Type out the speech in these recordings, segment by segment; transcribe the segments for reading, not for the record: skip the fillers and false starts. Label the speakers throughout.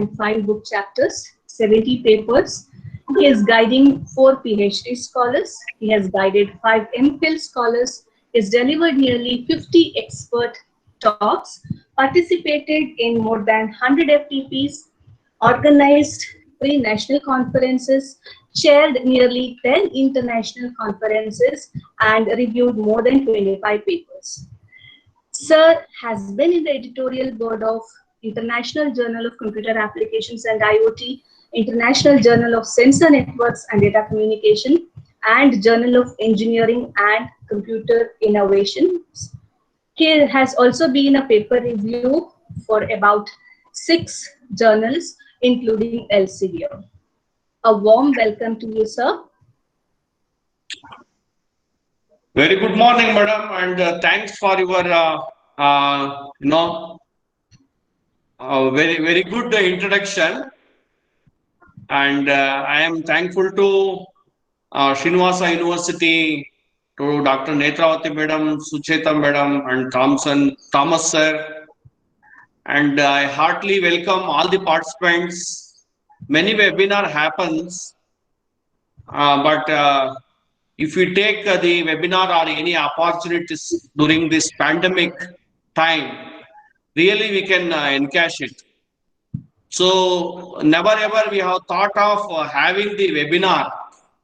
Speaker 1: 5 book chapters, 70 papers. He is guiding 4 PhD scholars. He has guided 5 MPhil scholars. He has delivered nearly 50 expert talks, participated in more than 100 FTPs, organized 3 national conferences, chaired nearly 10 international conferences, and reviewed more than 25 papers. Sir has been in the editorial board of International Journal of Computer Applications and IoT, International Journal of Sensor Networks and Data Communication, and Journal of Engineering and Computer Innovations. He has also been a paper review for about 6 journals, including Elsevier. A warm welcome to you, sir.
Speaker 2: Very good morning, madam, and thanks for your, very good introduction. And I am thankful to Srinivasa University, to Dr. Netravati madam, Sucheta madam, and Thomas sir. And I heartily welcome all the participants. Many webinar happens, but if we take the webinar or any opportunities during this pandemic time, really we can encash it. So never ever we have thought of having the webinar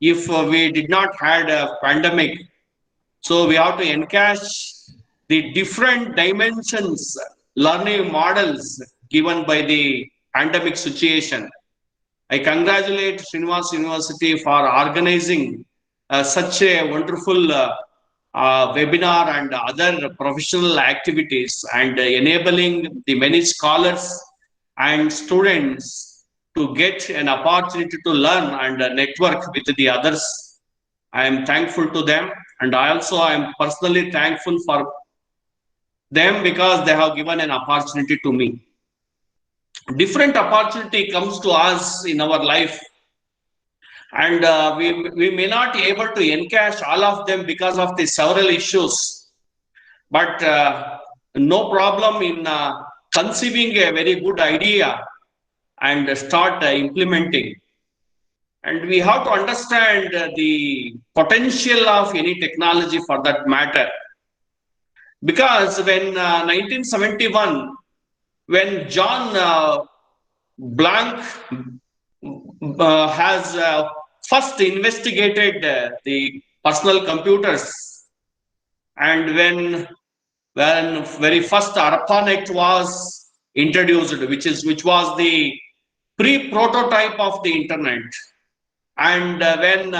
Speaker 2: if we did not had a pandemic. So we have to encash the different dimensions, learning models given by the pandemic situation. I congratulate Srinivasa University for organizing such a wonderful webinar and other professional activities, and enabling the many scholars and students to get an opportunity to learn and network with the others. I am thankful to them, and I also am personally thankful for them because they have given an opportunity to me. Different opportunity comes to us in our life, and we may not be able to encash all of them because of the several issues, but no problem in conceiving a very good idea and start implementing. And we have to understand the potential of any technology for that matter, because when 1971, when John Blank has first investigated the personal computers, and when very first ARPANET was introduced, which was the pre-prototype of the internet, and when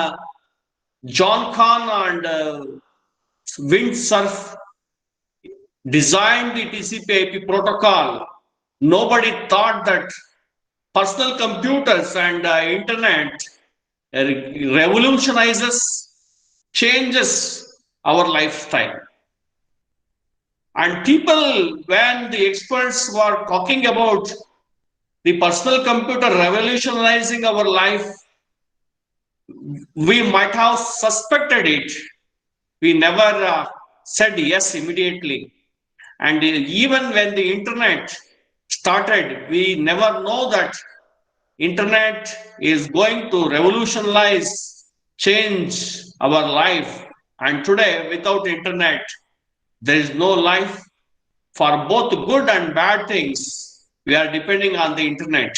Speaker 2: John Kahn and Windsurf designed the TCP/IP protocol, nobody thought that personal computers and internet revolutionizes, changes our lifestyle. And people, when the experts were talking about the personal computer revolutionizing our life, we might have suspected it. We never said yes immediately. And even when the internet started, we never know that internet is going to revolutionize, change our life. And today, without internet, there is no life. For both good and bad things, we are depending on the internet.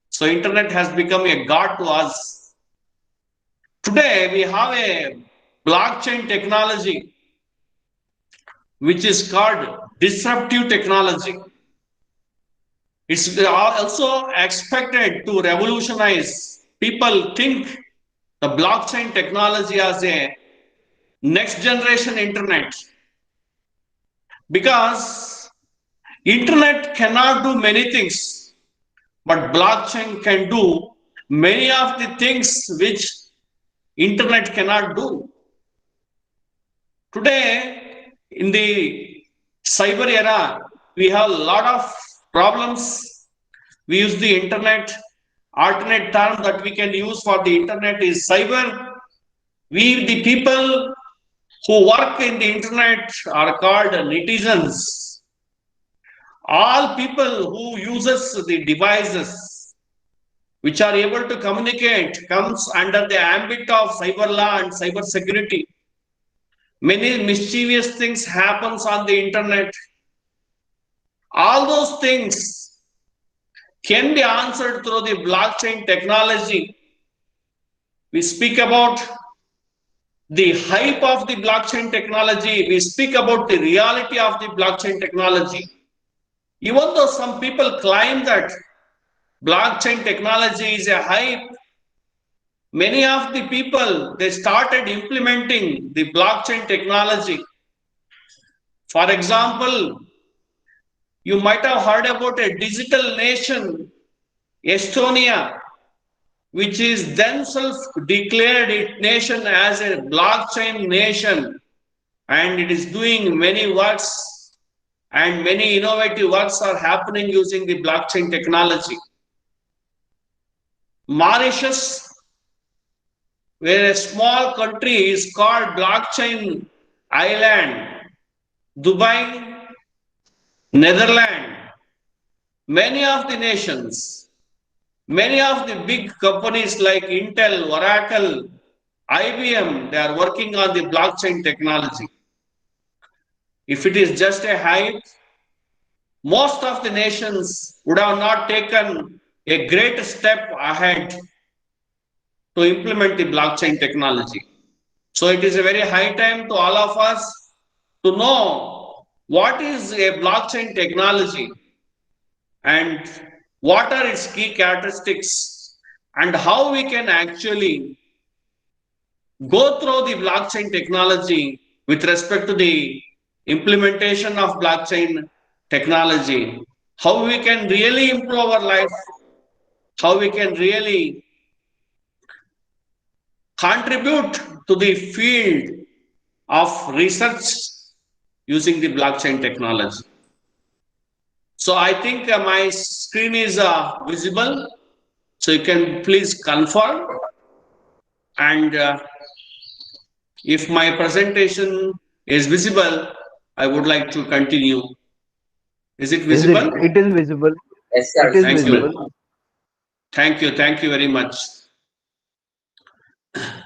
Speaker 2: So internet has become a god to us. Today, we have a blockchain technology, which is called disruptive technology. It's also expected to revolutionize. People think the blockchain technology as a next generation internet, because internet cannot do many things, but blockchain can do many of the things which internet cannot do. Today, in the cyber era, we have a lot of problems. We use the internet. Alternate term that we can use for the internet is cyber. We, the people who work in the internet, are called netizens. all people who uses the devices which are able to communicate comes under the ambit of cyber law and cyber security. Many mischievous things happens on the internet. All those things can be answered through the blockchain technology. We speak about the hype of the blockchain technology. We speak about the reality of the blockchain technology. Even though some people claim that blockchain technology is a hype, many of the people, they started implementing the blockchain technology. For example, you might have heard about a digital nation, Estonia, which is themselves declared its nation as a blockchain nation, and it is doing many works, and many innovative works are happening using the blockchain technology. Mauritius, where a small country is called blockchain island, Dubai, Netherlands, many of the nations, many of the big companies like Intel, Oracle, IBM, they are working on the blockchain technology. If it is just a hype, most of the nations would have not taken a great step ahead to implement the blockchain technology. So it is a very high time to all of us to know what is a blockchain technology and what are its key characteristics and how we can actually go through the blockchain technology with respect to the implementation of blockchain technology, how we can really improve our life, how we can really contribute to the field of research using the blockchain technology. So I think my screen is visible, so you can please confirm. And if my presentation is visible, I would like to continue. Is it
Speaker 3: Is it?
Speaker 2: visible?
Speaker 3: It is visible.
Speaker 4: Yes,
Speaker 3: It
Speaker 4: sir.
Speaker 3: is
Speaker 2: Thank
Speaker 3: visible.
Speaker 2: you. Thank you very much.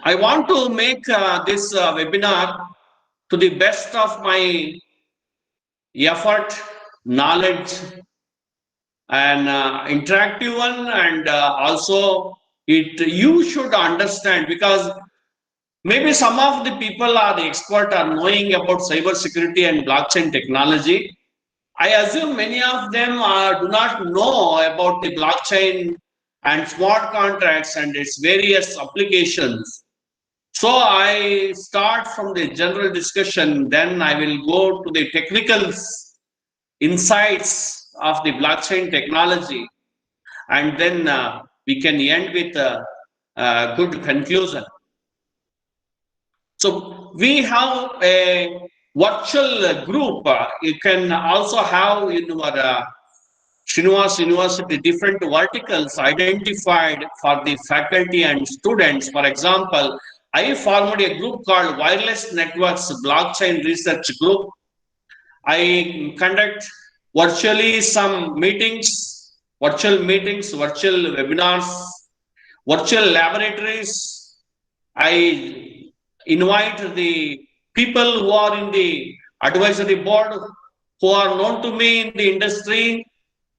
Speaker 2: I want to make this webinar to the best of my effort, knowledge, and interactive one, and also it you should understand, because maybe some of the people are the expert are knowing about cyber security and blockchain technology. I assume many of them do not know about the blockchain and smart contracts and its various applications. So I start from the general discussion, then I will go to the technical insights of the blockchain technology, and then we can end with a good conclusion. So we have a virtual group. You can also have in your Srinivasa University different verticals identified for the faculty and students. For example, I formed a group called Wireless Networks Blockchain Research Group. I conduct virtually some meetings, virtual webinars, virtual laboratories. I invite the people who are in the advisory board, who are known to me in the industry,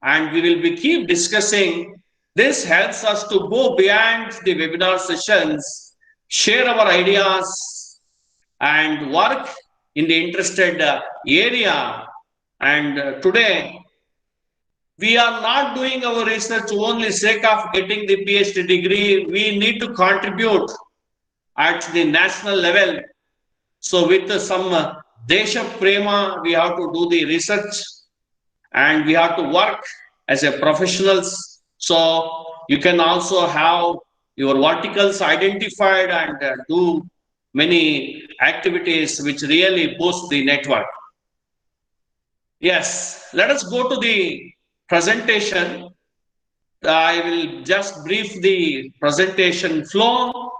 Speaker 2: and we will be keep discussing. This helps us to go beyond the webinar sessions, share our ideas, and work in the interested area. And today, we are not doing our research only sake of getting the PhD degree. We need to contribute at the national level. So with some Desha Prema, we have to do the research and we have to work as a professionals. So you can also have your verticals identified and do many activities which really boost the network. Yes, let us go to the presentation. I will just brief the presentation flow.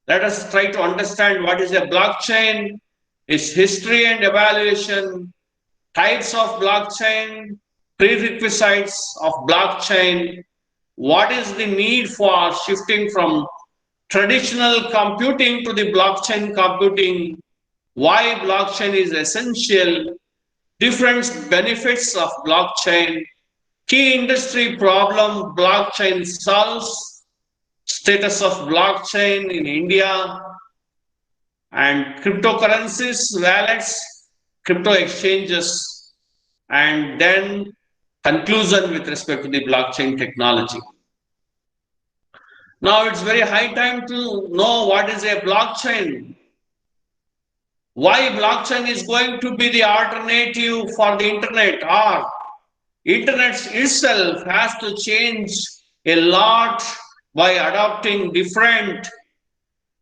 Speaker 2: Let us try to understand what is a blockchain, its history and evaluation, types of blockchain, prerequisites of blockchain, what is the need for shifting from traditional computing to the blockchain computing, why blockchain is essential, different benefits of blockchain, key industry problem blockchain solves, status of blockchain in India, and cryptocurrencies, wallets, crypto exchanges, and then conclusion with respect to the blockchain technology. Now it's very high time to know what is a blockchain. Why blockchain is going to be the alternative for the internet, or internet itself has to change a lot by adopting different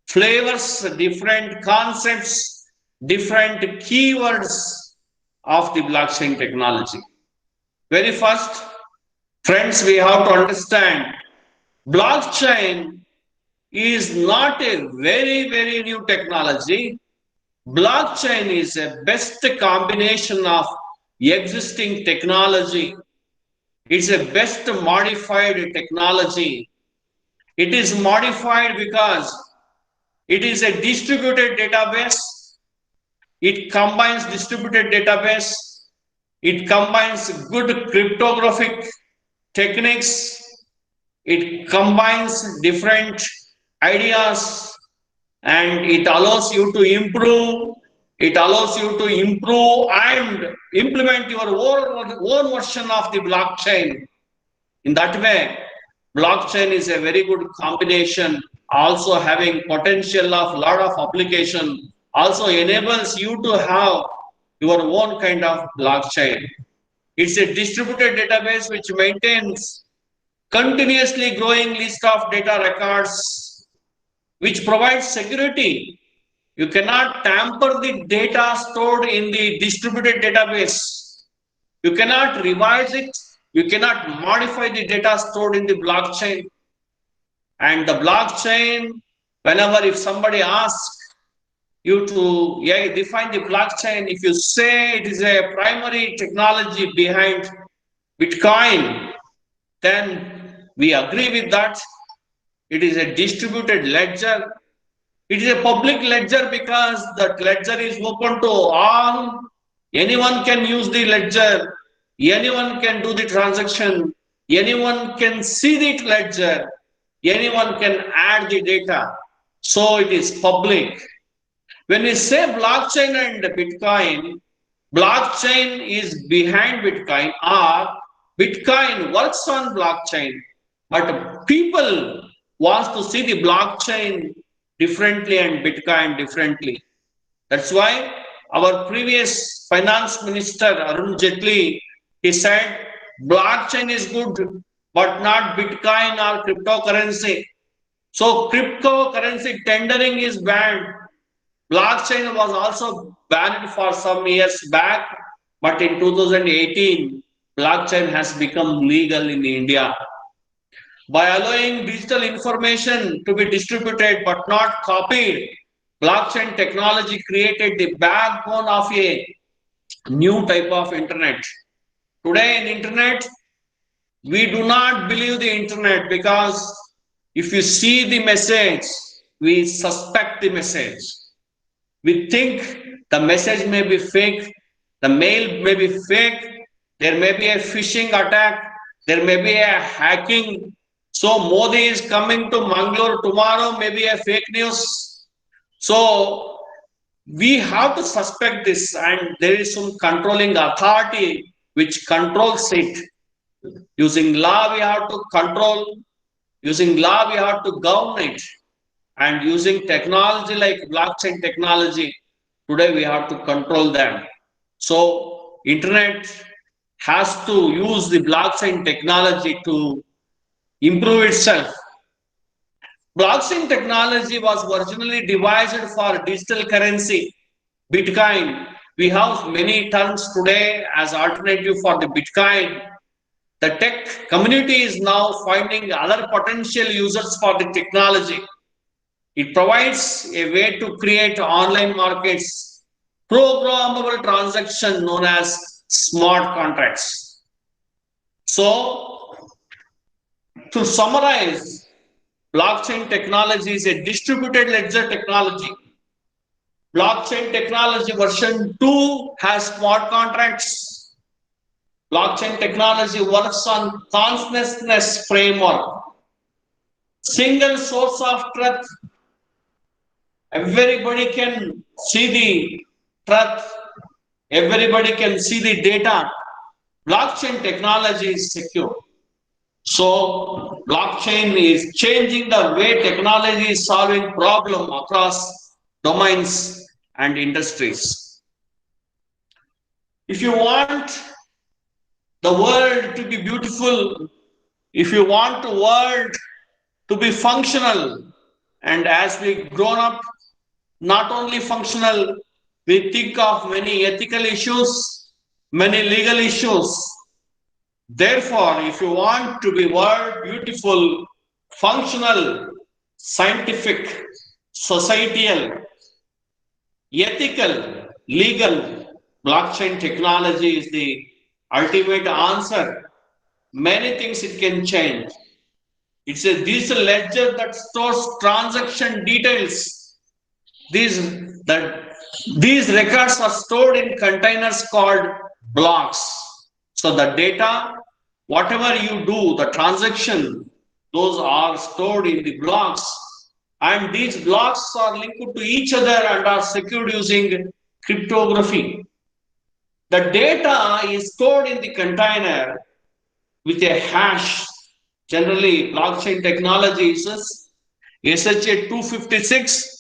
Speaker 2: flavors, different concepts, different keywords of the blockchain technology. Very first, friends, we have to understand blockchain is not a very new technology. Blockchain is a best combination of existing technology. It's a best modified technology. It is modified because it is a distributed database. It combines distributed database. It combines good cryptographic techniques. It combines different ideas, and it allows you to improve. It allows you to improve and implement your own version of the blockchain. In that way, blockchain is a very good combination, also having potential of lot of application, also enables you to have your own kind of blockchain. It's a distributed database which maintains continuously growing list of data records, which provides security. You cannot tamper the data stored in the distributed database. You cannot revise it. You cannot modify the data stored in the blockchain. And the blockchain, whenever if somebody asks you to define the blockchain, if you say it is a primary technology behind Bitcoin, then we agree with that. It is a distributed ledger. It is a public ledger because that ledger is open to all. Anyone can use the ledger. Anyone can do the transaction. Anyone can see the ledger. Anyone can add the data. So it is public. When we say blockchain and Bitcoin, blockchain is behind Bitcoin, or Bitcoin works on blockchain, but people want to see the blockchain differently and Bitcoin differently. That's why our previous finance minister Arun Jaitley, he said blockchain is good, but not Bitcoin or cryptocurrency. So cryptocurrency tendering is banned. Blockchain was also banned for some years back, but in 2018, blockchain has become legal in India. By allowing digital information to be distributed but not copied, blockchain technology created the backbone of a new type of internet. Today in internet, we do not believe the internet because if you see the message, we suspect the message. We think the message may be fake, the mail may be fake, there may be a phishing attack, there may be a hacking. So Modi is coming to Mangalore tomorrow, maybe a fake news. So we have to suspect this, and there is some controlling authority which controls it. Using law, we have to control. Using law, we have to govern it. And using technology like blockchain technology, today we have to control them. So internet has to use the blockchain technology to improve itself. Blockchain technology was originally devised for digital currency, Bitcoin. We have many terms today as alternative for the Bitcoin. The tech community is now finding other potential users for the technology. It provides a way to create online markets, programmable transaction known as smart contracts. So, to summarize, blockchain technology is a distributed ledger technology. Blockchain technology version 2 has smart contracts. Blockchain technology works on consciousness framework. Single source of truth. Everybody can see the truth. Everybody can see the data. Blockchain technology is secure. So blockchain is changing the way technology is solving problem across domains and industries. If you want the world to be beautiful, if you want the world to be functional, and as we grown up, not only functional, we think of many ethical issues, many legal issues. Therefore, if you want to be world beautiful, functional, scientific, societal, ethical, legal, blockchain technology is the ultimate answer. Many things it can change. It's a digital ledger that stores transaction details. These that these records are stored in containers called blocks. So the data, whatever you do, the transaction, those are stored in the blocks. And these blocks are linked to each other and are secured using cryptography. The data is stored in the container with a hash. Generally, blockchain technology uses SHA-256.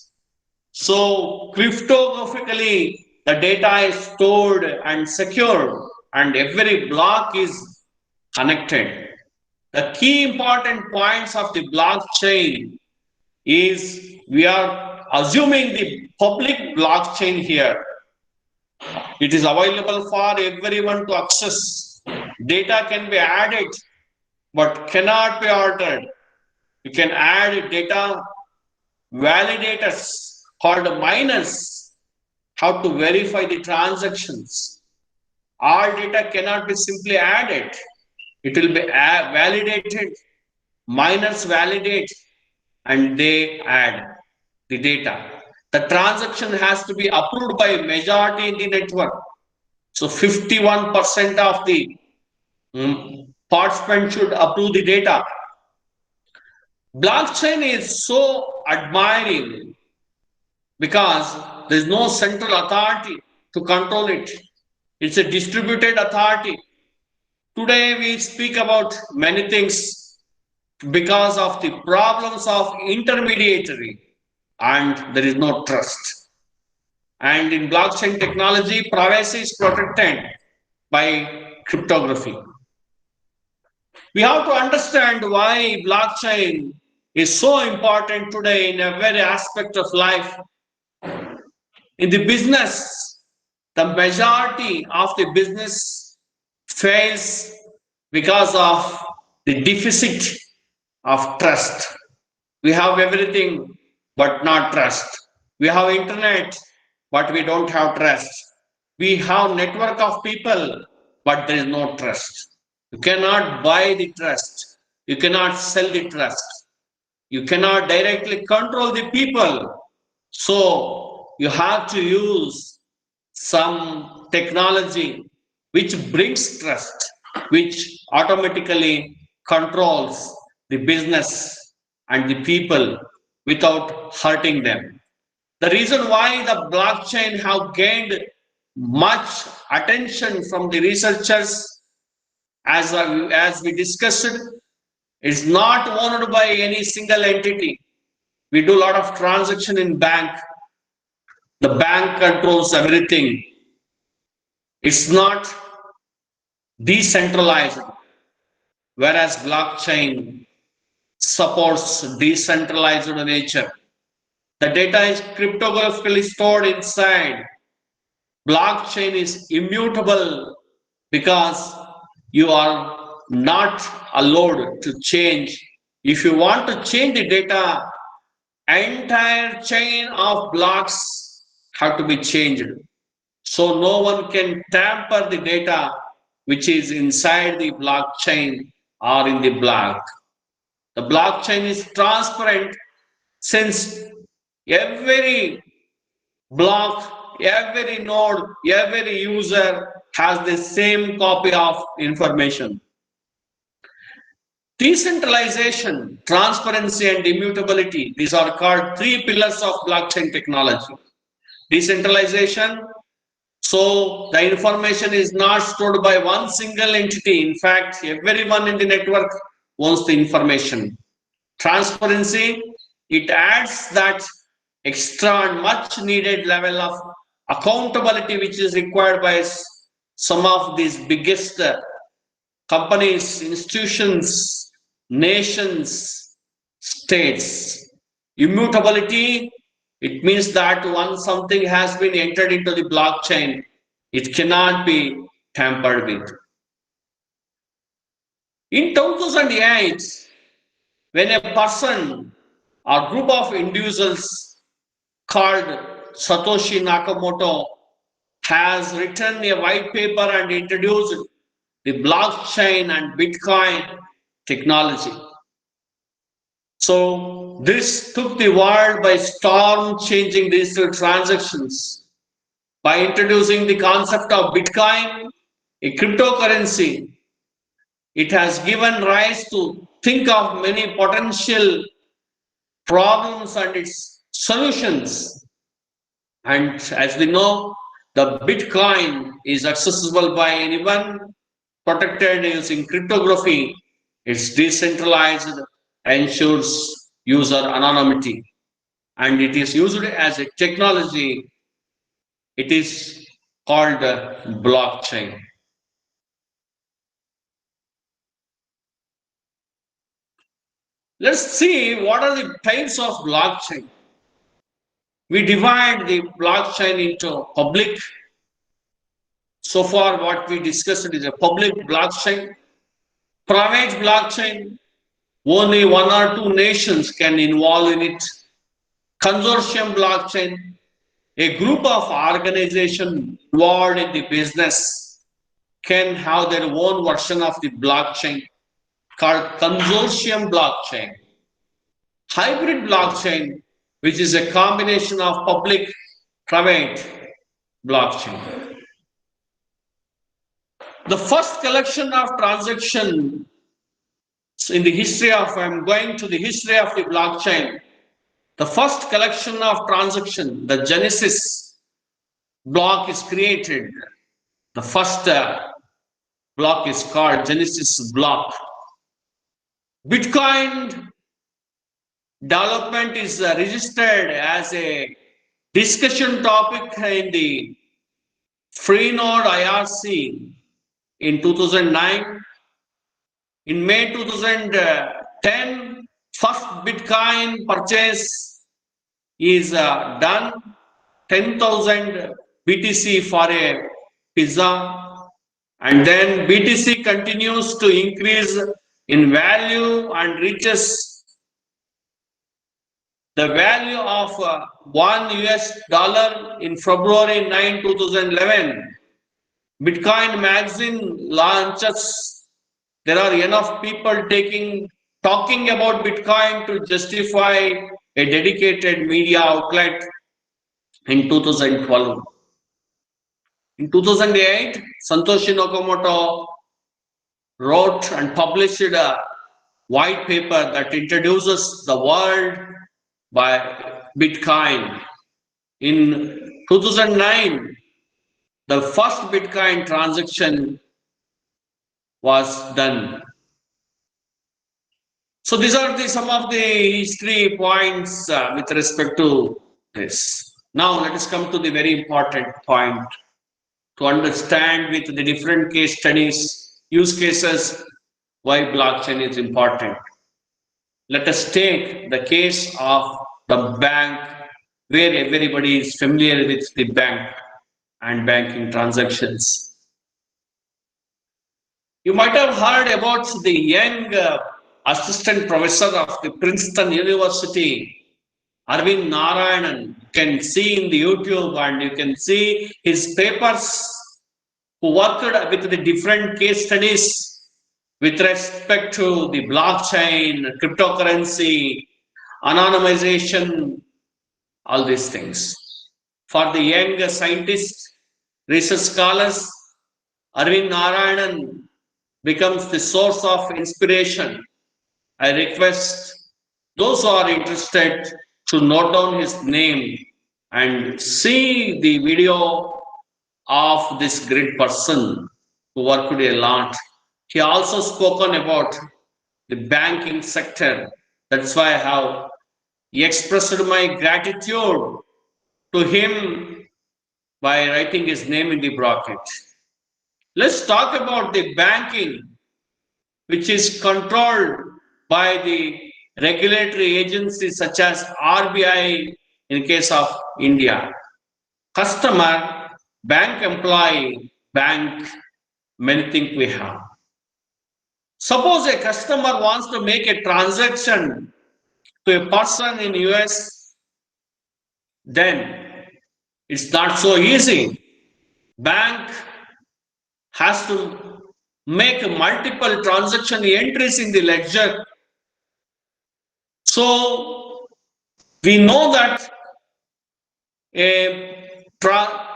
Speaker 2: So, cryptographically, the data is stored and secured, and every block is connected. The key important points of the blockchain is we are assuming the public blockchain here. It is available for everyone to access. Data can be added but cannot be altered. You can add data validators called miners how to verify the transactions. All data cannot be simply added. It will be validated. Miners validate and they add the data. The transaction has to be approved by majority in the network. So 51% of the participants should approve the data. Blockchain is so admiring because there is no central authority to control it. It's a distributed authority. Today we speak about many things because of the problems of intermediary and there is no trust. And in blockchain technology, privacy is protected by cryptography. We have to understand why blockchain is so important today in every aspect of life. In the business, the majority of the business fails because of the deficit of trust. We have everything but not trust. We have internet but we don't have trust. We have network of people but there is no trust. You cannot buy the trust. You cannot sell the trust. You cannot directly control the people. So you have to use some technology which brings trust, which automatically controls the business and the people without hurting them. The reason why the blockchain have gained much attention from the researchers as we discussed is not owned by any single entity. We do a lot of transaction in bank. The bank controls everything. It's not decentralized, whereas blockchain supports decentralized nature. The data is cryptographically stored inside. Blockchain is immutable because you are not allowed to change. If you want to change the data, entire chain of blocks have to be changed. So no one can tamper the data which is inside the blockchain or in the block. The blockchain is transparent since every block, every node, every user has the same copy of information. Decentralization, transparency, and immutability. These are called three pillars of blockchain technology. Decentralization, so the information is not stored by one single entity. In fact, everyone in the network owns the information. Transparency, it adds that extra and much needed level of accountability which is required by some of these biggest companies, institutions, nations, states. Immutability, it means that once something has been entered into the blockchain, it cannot be tampered with. In 2008, when a person or group of individuals called Satoshi Nakamoto has written a white paper and introduced the blockchain and Bitcoin technology. So this took the world by storm, changing digital transactions by introducing the concept of Bitcoin, a cryptocurrency. It has given rise to think of many potential problems and its solutions. And as we know, the Bitcoin is accessible by anyone, protected using cryptography. It's decentralized, ensures user anonymity, and it is used as a technology. It is called blockchain. Let's see what are the types of blockchain. We divide the blockchain into public. So far, what we discussed is a public blockchain, private blockchain. Only one or two nations can involve in it. Consortium blockchain, a group of organizations involved in the business can have their own version of the blockchain called consortium blockchain. Hybrid blockchain, which is a combination of public private blockchain. The first collection of transactions in the history of, I'm going to the history of the blockchain. The first collection of transaction, the Genesis block is created. The first block is called Genesis block. Bitcoin development is registered as a discussion topic in the Freenode IRC in 2009. In May 2010, first Bitcoin purchase is done, 10,000 BTC for a pizza, and then BTC continues to increase in value and reaches the value of $1 in February 9, 2011. Bitcoin magazine launches. There are enough people talking about Bitcoin to justify a dedicated media outlet in 2012. In 2008, Satoshi Nakamoto wrote and published a white paper that introduces the world by Bitcoin. In 2009, the first Bitcoin transaction was done. So these are some of the history points with respect to this. Now let us come to the very important point to understand with the different case studies, use cases, why blockchain is important. Let us take the case of the bank, where everybody is familiar with the bank and banking transactions. You might have heard about the young assistant professor of the Princeton University, Arvind Narayanan. You can see in the YouTube and you can see his papers, who worked with the different case studies with respect to the blockchain, cryptocurrency, anonymization, all these things. For the young scientists, research scholars, Arvind Narayanan becomes the source of inspiration. I request those who are interested to note down his name and see the video of this great person who worked a lot. He also spoken about the banking sector. That's why I have expressed my gratitude to him by writing his name in the bracket. Let's talk about the banking, which is controlled by the regulatory agencies such as RBI in case of India. Customer, bank employee, bank, many things we have. Suppose a customer wants to make a transaction to a person in US, then it's not so easy. Bank has to make multiple transaction entries in the ledger. So we know that a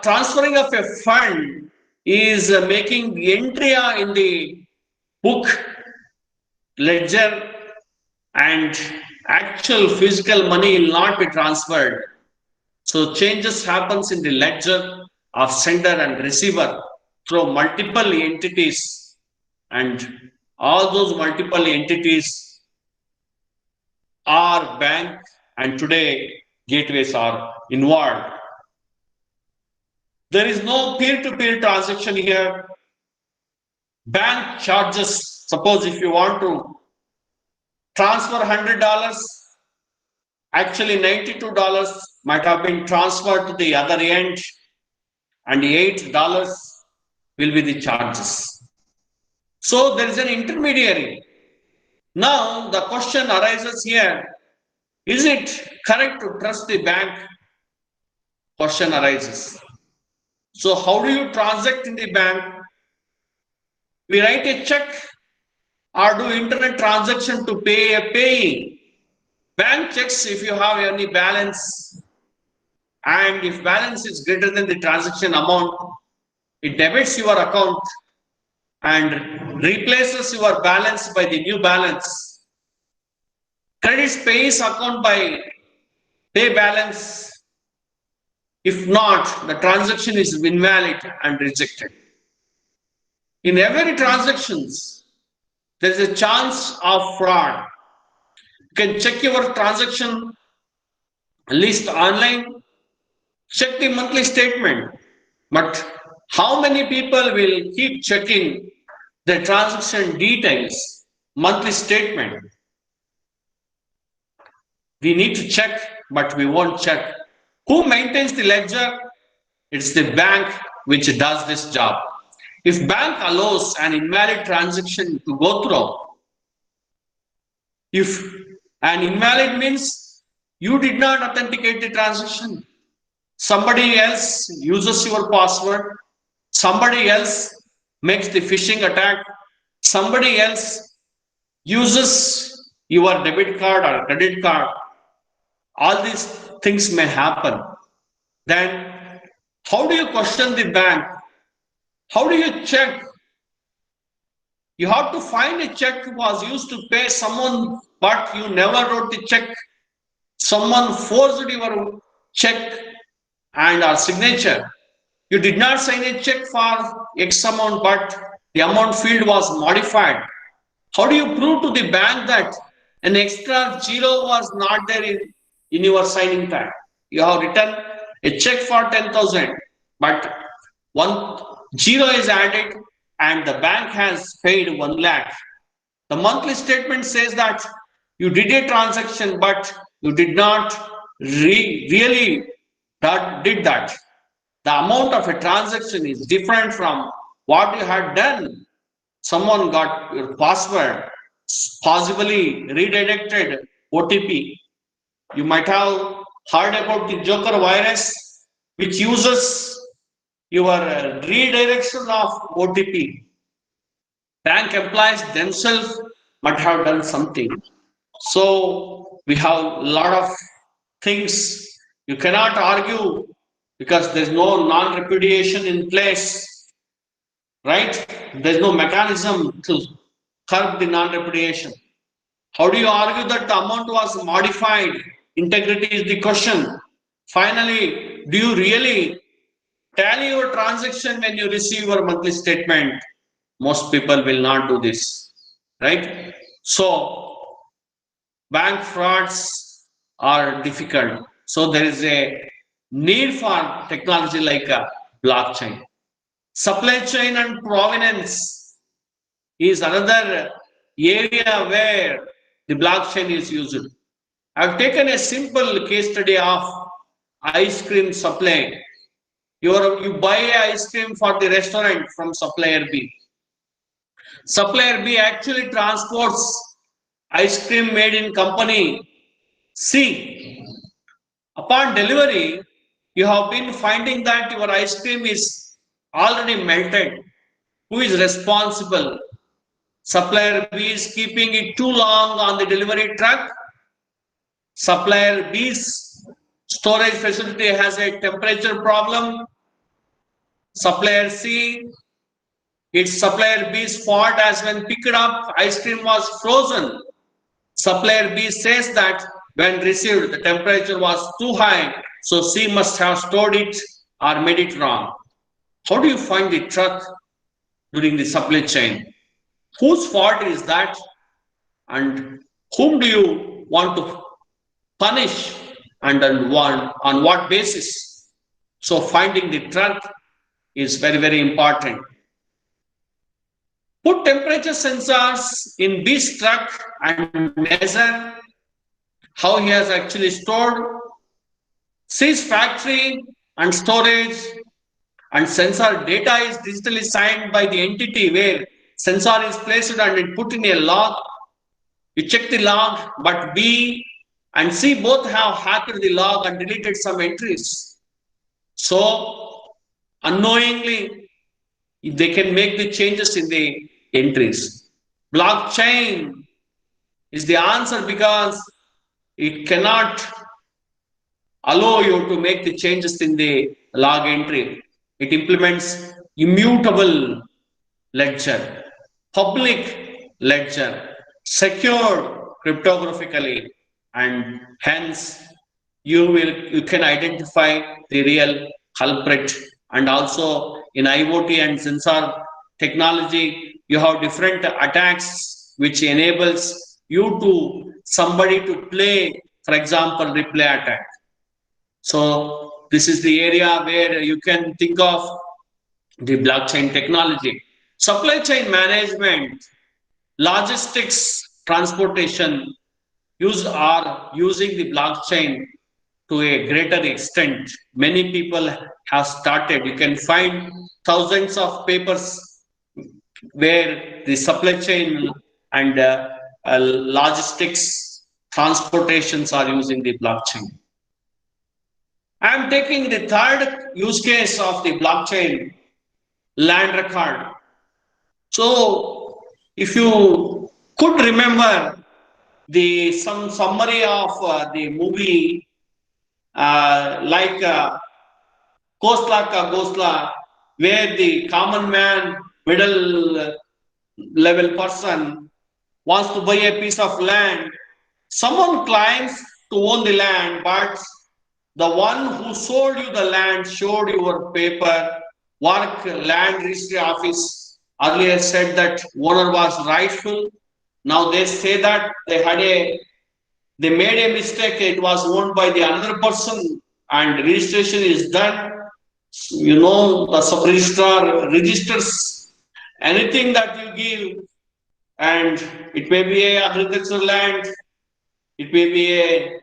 Speaker 2: transferring of a fund is making entry in the book ledger, and actual physical money will not be transferred. So changes happens in the ledger of sender and receiver through multiple entities, and all those multiple entities are bank, and today gateways are involved. There is no peer-to-peer transaction here. Bank charges, suppose if you want to transfer $100, actually $92 might have been transferred to the other end, and $8 will be the charges. So there is an intermediary. Now the question arises here, is it correct to trust the bank? Question arises. So how do you transact in the bank? We write a check or do internet transaction to pay a payee. Bank checks if you have any balance, and if balance is greater than the transaction amount, it debits your account and replaces your balance by the new balance. Credits pays account by pay balance. If not, the transaction is invalid and rejected. In every transactions, there is a chance of fraud. You can check your transaction list online, check the monthly statement. But how many people will keep checking the transaction details, monthly statement? We need to check, but we won't check. Who maintains the ledger? It's the bank which does this job. If bank allows an invalid transaction to go through, if an invalid means you did not authenticate the transaction, somebody else uses your password, somebody else makes the phishing attack, somebody else uses your debit card or credit card, all these things may happen. Then how do you question the bank? How do you check? You have to find a check was used to pay someone, but you never wrote the check. Someone forged your check and our signature. You did not sign a check for X amount, but the amount field was modified. How do you prove to the bank that an extra zero was not there in your signing time? You have written a check for 10,000, but one zero is added and the bank has paid 1 lakh. The monthly statement says that you did a transaction, but you did not really did that. The amount of a transaction is different from what you had done. Someone got your password, possibly redirected OTP. You might have heard about the Joker virus, which uses your redirection of OTP. Bank employees themselves might have done something. So we have a lot of things you cannot argue because there's no non-repudiation in place, right? There's no mechanism to curb the non-repudiation. How do you argue that the amount was modified? Integrity is the question. Finally, do you really tally your transaction when you receive your monthly statement? Most people will not do this, right? So, bank frauds are difficult. So, there is a need for technology like a blockchain. Supply chain and provenance is another area where the blockchain is used. I've taken a simple case study of ice cream supply. You buy ice cream for the restaurant from supplier B. Supplier B actually transports ice cream made in company C. Upon delivery, you have been finding that your ice cream is already melted. Who is responsible? Supplier B is keeping it too long on the delivery truck. Supplier B's storage facility has a temperature problem. Supplier C, it's supplier B's fault as when picked up, ice cream was frozen. Supplier B says that when received, the temperature was too high, so C must have stored it or made it wrong. How do you find the truth during the supply chain? Whose fault is that? And whom do you want to punish and on what basis? So finding the truth is very, very important. Put temperature sensors in B's truck and measure how he has actually stored. C's factory and storage and sensor data is digitally signed by the entity where sensor is placed and it put in a log. You check the log, but B and C both have hacked the log and deleted some entries. So unknowingly, they can make the changes in the entries. Blockchain is the answer because it cannot allow you to make the changes in the log entry. It implements immutable ledger, public ledger, secured cryptographically, and hence you can identify the real culprit. And also in IoT and sensor technology, you have different attacks which enables you to somebody to play, for example, replay attack. So this is the area where you can think of the blockchain technology. Supply chain management, logistics, transportation are using the blockchain to a greater extent. Many people have started. You can find thousands of papers where the supply chain and logistics, transportations are using the blockchain. I am taking the third use case of the blockchain, land record. So, if you could remember the some summary of the movie like Kosla Ka Gosla, where the common man, middle level person wants to buy a piece of land, someone claims to own the land, but the one who sold you the land showed your paper, work, land registry office. Earlier said that owner was rightful. Now they say that they made a mistake. It was owned by the another person, and registration is done. You know, the sub registrar registers anything that you give, and it may be a agricultural land, it may be a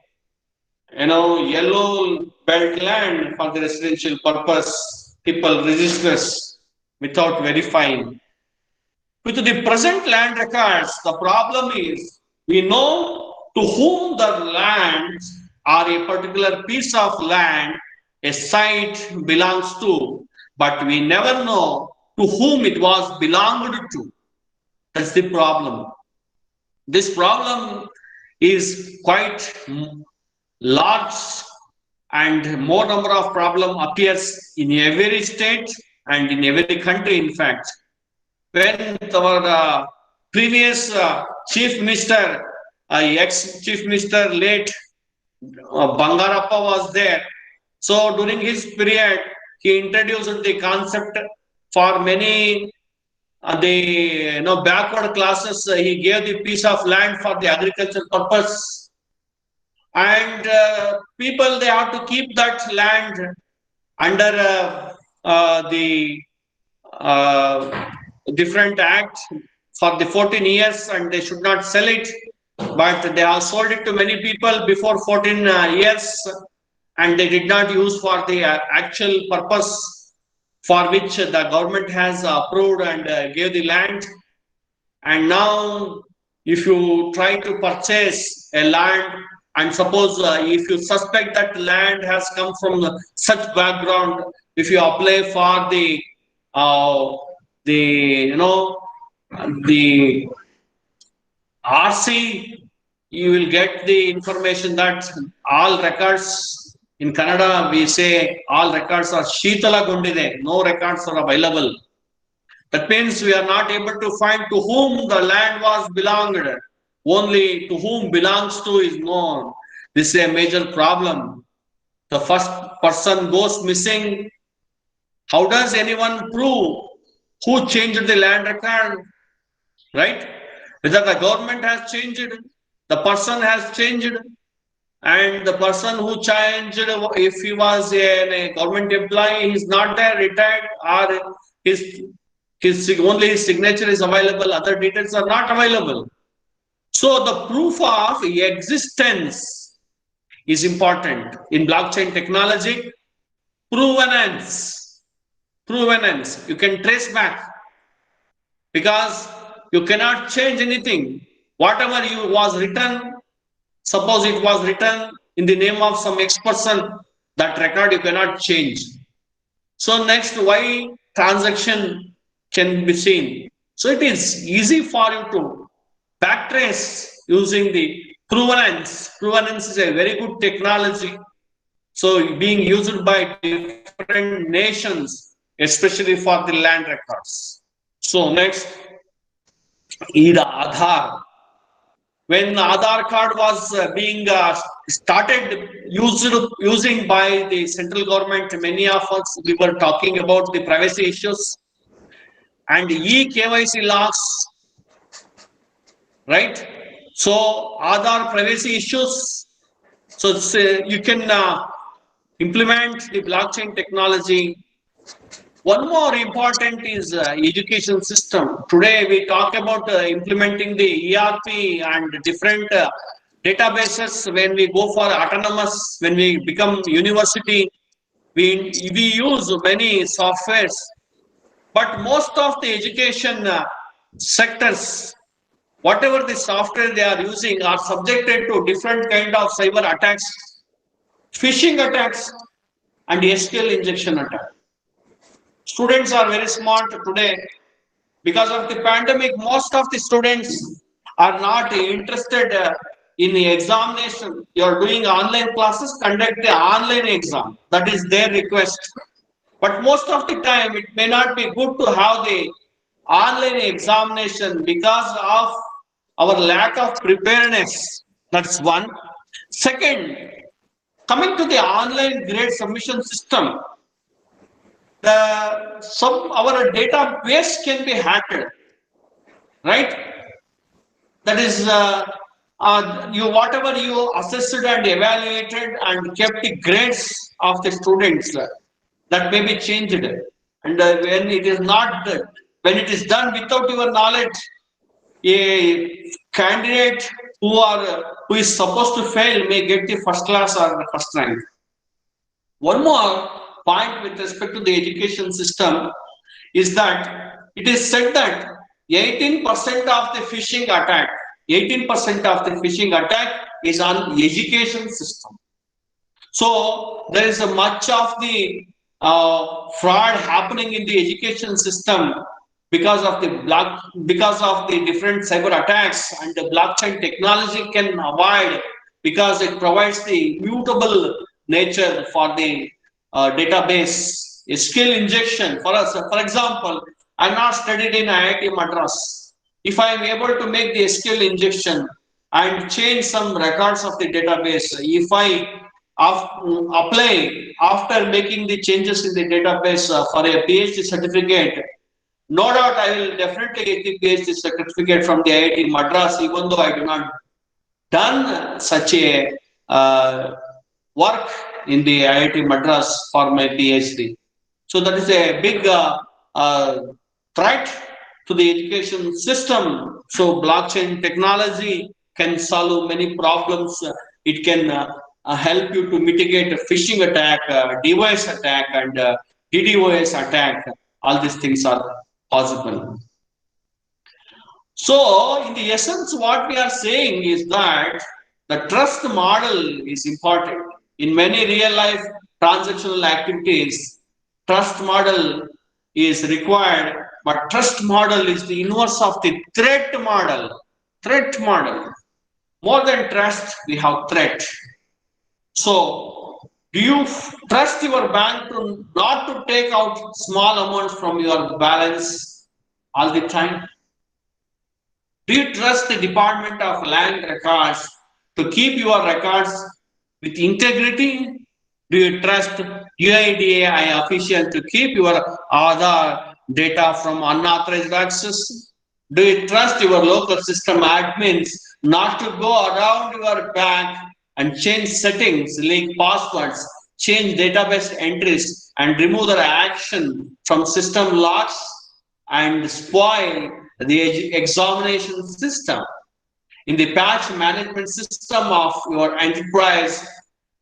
Speaker 2: yellow belt land for the residential purpose. People registers without verifying. With the present land records, the problem is we know to whom the land or a particular piece of land, a site belongs to. but we never know to whom it was belonged to. That's the problem. This problem is quite large, and more number of problem appears in every state and in every country, in fact. When our previous chief minister, ex-chief minister late Bangarappa was there. So during his period, he introduced the concept for many the backward classes. He gave the piece of land for the agricultural purpose, and people, they have to keep that land under the uh, different act for the 14 years, and they should not sell it, but they have sold it to many people before 14 years, and they did not use for the actual purpose for which the government has approved and gave the land. And now if you try to purchase a land, and suppose if you suspect that land has come from such background, if you apply for uh, the the RC, you will get the information that all records, in Kannada we say all records are Sheetala Gundide, no records are available. That means we are not able to find to whom the land was belonged. Only to whom belongs to is known. This is a major problem. The first person goes missing. How does anyone prove who changed the land record? Right? Whether the government has changed, the person has changed, and the person who changed, if he was a government employee, he's not there, retired, or his only his signature is available, other details are not available. So the proof of existence is important in blockchain technology. Provenance, you can trace back, because you cannot change anything. Whatever you was written, suppose it was written in the name of some X person, that record you cannot change. So next, why transaction can be seen? So it is easy for you to backtrace using the provenance. Provenance is a very good technology. So being used by different nations, especially for the land records. So next, the Aadhaar. When Aadhaar card was being started using by the central government, many of us, we were talking about the privacy issues and e-KYC laws, right? So Aadhaar privacy issues. So you can implement the blockchain technology. One more important is education system. Today we talk about implementing the ERP and different databases. When we go for autonomous, when we become university, we use many softwares. But most of the education sectors, whatever the software they are using, are subjected to different kind of cyber attacks, phishing attacks, and SQL injection attack. Students are very smart today. Because of the pandemic, most of the students are not interested in the examination. You are doing online classes, conduct the online exam. That is their request. But most of the time, it may not be good to have the online examination because of our lack of preparedness. That's one. Second, coming to the online grade submission system, our database can be hacked, right? That is, you whatever you assessed and evaluated and kept the grades of the students, that may be changed, and when it is not when it is done without your knowledge, a candidate who is supposed to fail may get the first class or the first rank. One more point with respect to the education system is that it is said that 18% of the phishing attack, 18% of the phishing attack is on education system. So there is a much of the fraud happening in the education system because of the different cyber attacks, and the blockchain technology can avoid because it provides the mutable nature for the database, a skill injection for us. For example, I'm not studied in IIT Madras. If I am able to make the skill injection and change some records of the database, if I apply after making the changes in the database for a PhD certificate, no doubt I will definitely get the PhD certificate from the IIT Madras, even though I do not done such a work in the IIT Madras for my PhD. So that is a big threat to the education system. So blockchain technology can solve many problems. It can help you to mitigate a phishing attack, device attack, and DDoS attack. All these things are possible. So, in the essence, what we are saying is that the trust model is important. In many real life transactional activities, trust model is required, but trust model is the inverse of the threat model. Threat model. More than trust, we have threat. So, do you trust your bank to not to take out small amounts from your balance all the time? Do you trust the Department of Land Records to keep your records with integrity? Do you trust UIDAI official to keep your Aadhaar data from unauthorized access? Do you trust your local system admins not to go around your bank and change settings, leak passwords, change database entries, and remove their action from system logs and spoil the examination system? In the patch management system of your enterprise,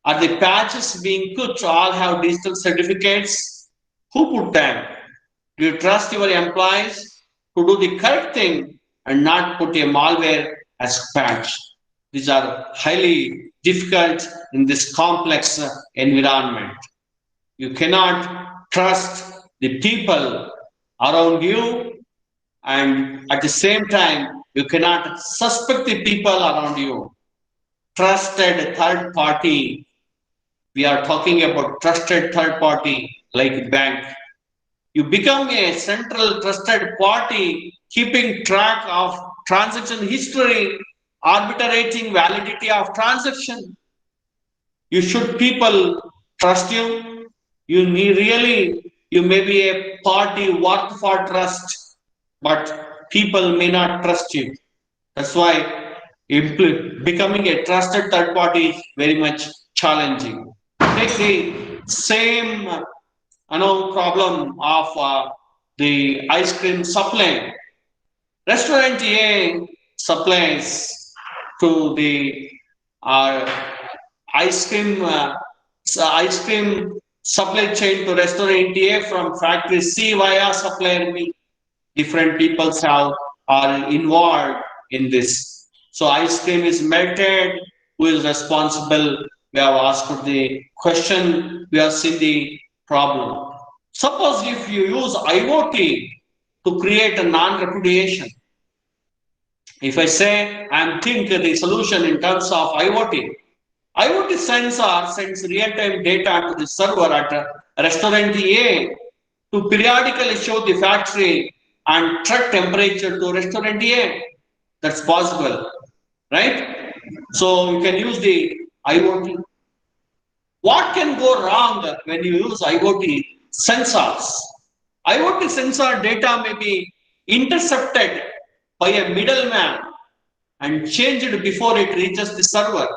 Speaker 2: are the patches being put to all have digital certificates? Who put them? Do you trust your employees to do the correct thing and not put a malware as patch? These are highly difficult in this complex environment. You cannot trust the people around you, and at the same time, you cannot suspect the people around you. Trusted third party. We are talking about trusted third party like bank. You become a central trusted party, keeping track of transaction history, arbitrating validity of transaction. You should people trust you. You need really, you may be a party worth for trust, but people may not trust you. That's why becoming a trusted third party is very much challenging. Take the same problem of the ice cream supply. Restaurant A supplies to the uh, ice cream ice cream supply chain to restaurant A from factory C via supplier B. Different peoples are involved in this. So ice cream is melted. Who is responsible? We have asked the question. We have seen the problem. Suppose if you use IoT to create a non-repudiation. If I say I'm think the solution in terms of IoT, IoT sensor sends real-time data to the server at restaurant A to periodically show the factory and truck temperature to restaurant A. That's possible, right? So you can use the IoT. What can go wrong when you use IoT sensors? IoT sensor data may be intercepted by a middleman and changed before it reaches the server.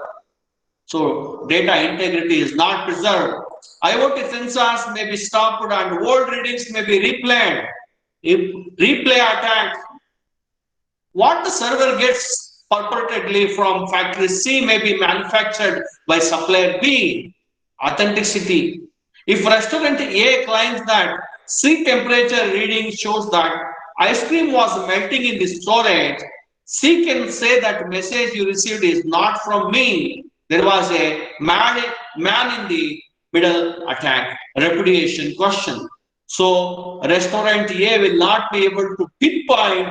Speaker 2: So data integrity is not preserved. IoT sensors may be stopped and old readings may be replayed. If replay attack, what the server gets purportedly from factory C may be manufactured by supplier B. Authenticity. If restaurant A claims that C temperature reading shows that ice cream was melting in the storage, C can say that message you received is not from me. There was a man in the middle attack, repudiation question. So restaurant A will not be able to pinpoint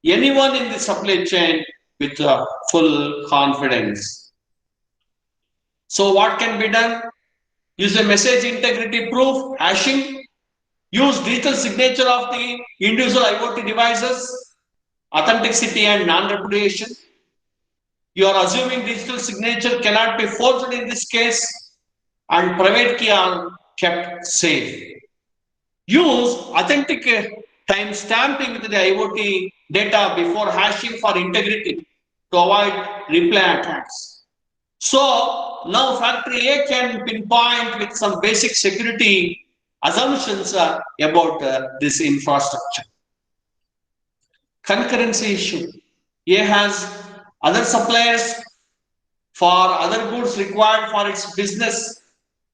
Speaker 2: anyone in the supply chain with full confidence. So what can be done? Use a message integrity proof, hashing, use digital signature of the individual IoT devices, authenticity and non-repudiation. You are assuming digital signature cannot be forged in this case and private key are kept safe. Use authentic time stamping with the IoT data before hashing for integrity to avoid replay attacks. So now factory A can pinpoint with some basic security assumptions about this infrastructure. Concurrency issue. A has other suppliers for other goods required for its business,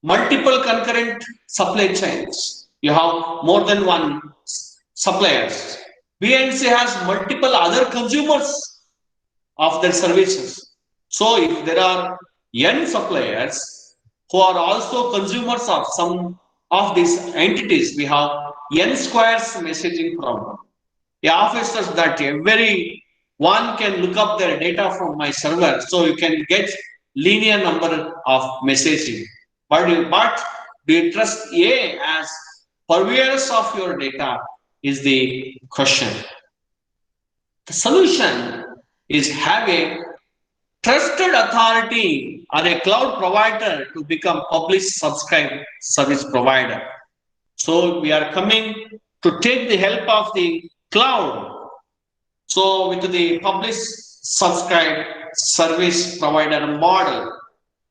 Speaker 2: multiple concurrent supply chains. You have more than one suppliers. B and C has multiple other consumers of their services. So if there are N suppliers who are also consumers of some of these entities, we have N squares messaging problem. The officers that every one can look up their data from my server, so you can get linear number of messaging. But do you trust A as purveyors of your data is the question. The solution is have a trusted authority or a cloud provider to become public subscribe service provider. So we are coming to take the help of the cloud. So with the public subscribe service provider model,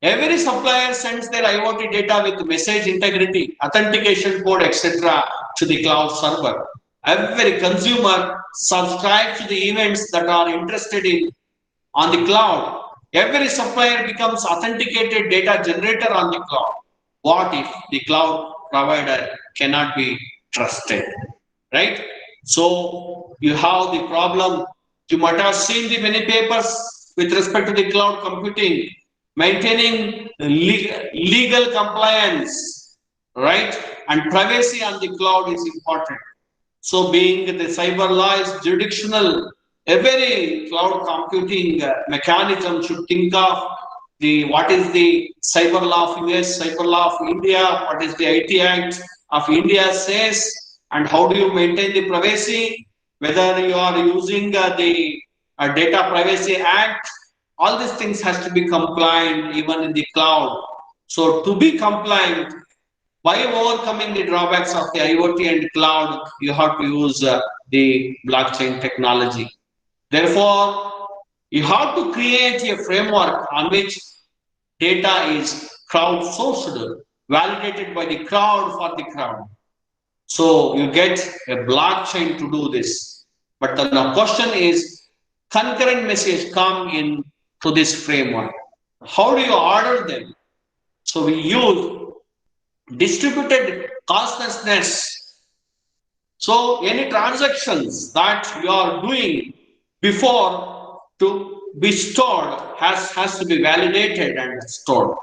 Speaker 2: every supplier sends their IoT data with message integrity, authentication code, etc. to the cloud server. Every consumer subscribes to the events that are interested in on the cloud. Every supplier becomes authenticated data generator on the cloud. What if the cloud provider cannot be trusted? Right? So you have the problem. You might have seen the many papers with respect to the cloud computing, maintaining legal compliance, right? And privacy on the cloud is important. So being the cyber law is jurisdictional, every cloud computing mechanism should think of the what is the cyber law of US, cyber law of India, what is the IT Act of India says, and how do you maintain the privacy, whether you are using the Data Privacy Act, all these things has to be compliant even in the cloud. So to be compliant, by overcoming the drawbacks of the IoT and cloud, you have to use the blockchain technology. Therefore, you have to create a framework on which data is crowdsourced, validated by the crowd for the crowd. So you get a blockchain to do this. But the question is, concurrent message come in to this framework. How do you order them? So we use distributed consciousness. So any transactions that you are doing before to be stored has to be validated and stored.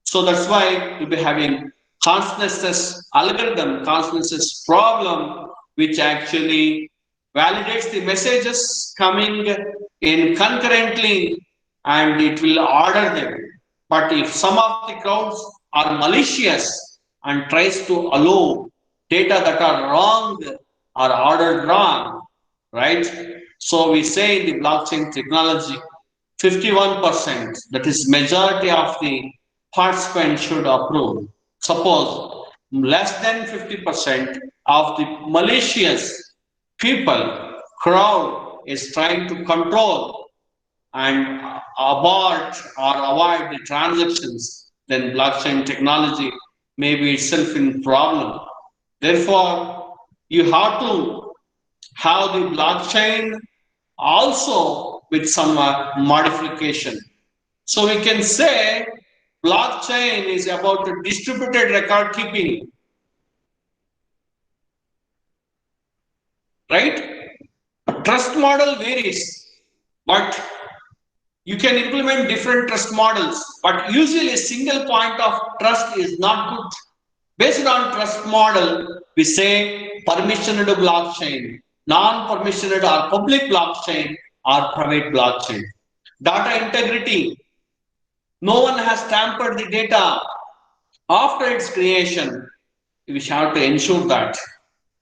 Speaker 2: So that's why you'll be having consciousness algorithm, consciousness problem, which actually validates the messages coming in concurrently and it will order them. But if some of the crowds are malicious and tries to allow data that are wrong or ordered wrong, right? So we say in the blockchain technology, 51%, that is majority of the participants should approve. Suppose less than 50% of the malicious people, crowd is trying to control and abort or avoid the transactions, then blockchain technology may be itself in problem. Therefore, you have to have the blockchain also with some modification. So we can say blockchain is about distributed record keeping, right? Trust model varies, but You can implement different trust models, but usually a single point of trust is not good. Based on trust model, we say permissioned blockchain, non-permissioned or public blockchain or private blockchain. Data integrity. No one has tampered the data after its creation. We have to ensure that.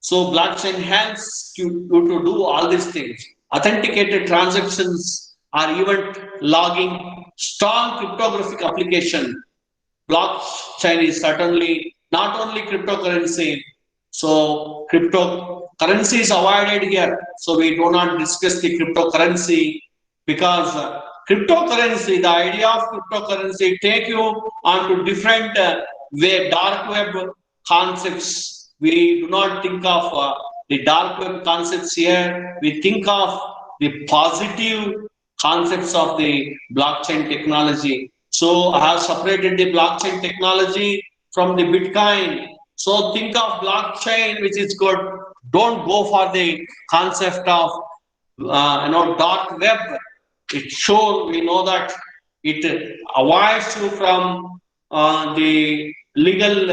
Speaker 2: So blockchain helps you to do all these things. Authenticated transactions or even logging, strong cryptographic application. Blockchain is certainly not only cryptocurrency. So cryptocurrency is avoided here. So we do not discuss the cryptocurrency because cryptocurrency, the idea of cryptocurrency take you onto different dark web concepts. We do not think of the dark web concepts here. We think of the positive concepts of the blockchain technology. So I have separated the blockchain technology from the Bitcoin. So think of blockchain, which is good. Don't go for the concept of dark web. It sure we know that it avoids you from the legal.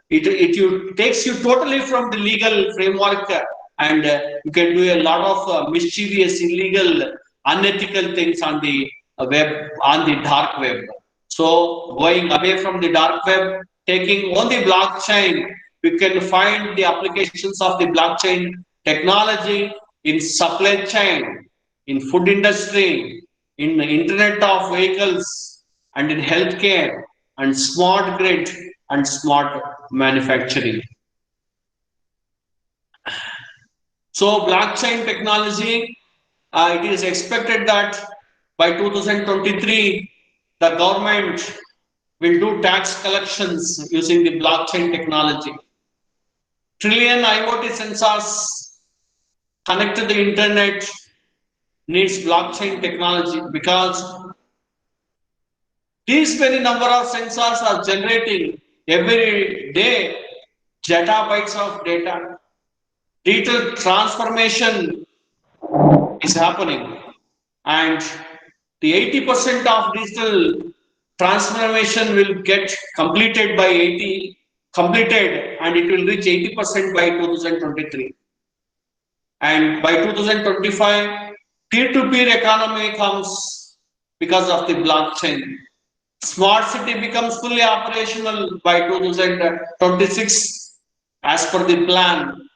Speaker 2: It takes you totally from the legal framework, and you can do a lot of mischievous, illegal, unethical things on the web, on the dark web. So going away from the dark web, taking on the blockchain, we can find the applications of the blockchain technology in supply chain, in food industry, in the internet of vehicles, and in healthcare, and smart grid, and smart manufacturing. So blockchain technology, it is expected that by 2023, the government will do tax collections using the blockchain technology. Trillion IoT sensors connect to the internet needs blockchain technology because these many number of sensors are generating every day zettabytes of data. Digital transformation is happening, and the 80% of digital transformation will get completed by 80 completed, and it will reach 80% by 2023. And by 2025, peer-to-peer economy comes because of the blockchain. Smart city becomes fully operational by 2026 as per the plan,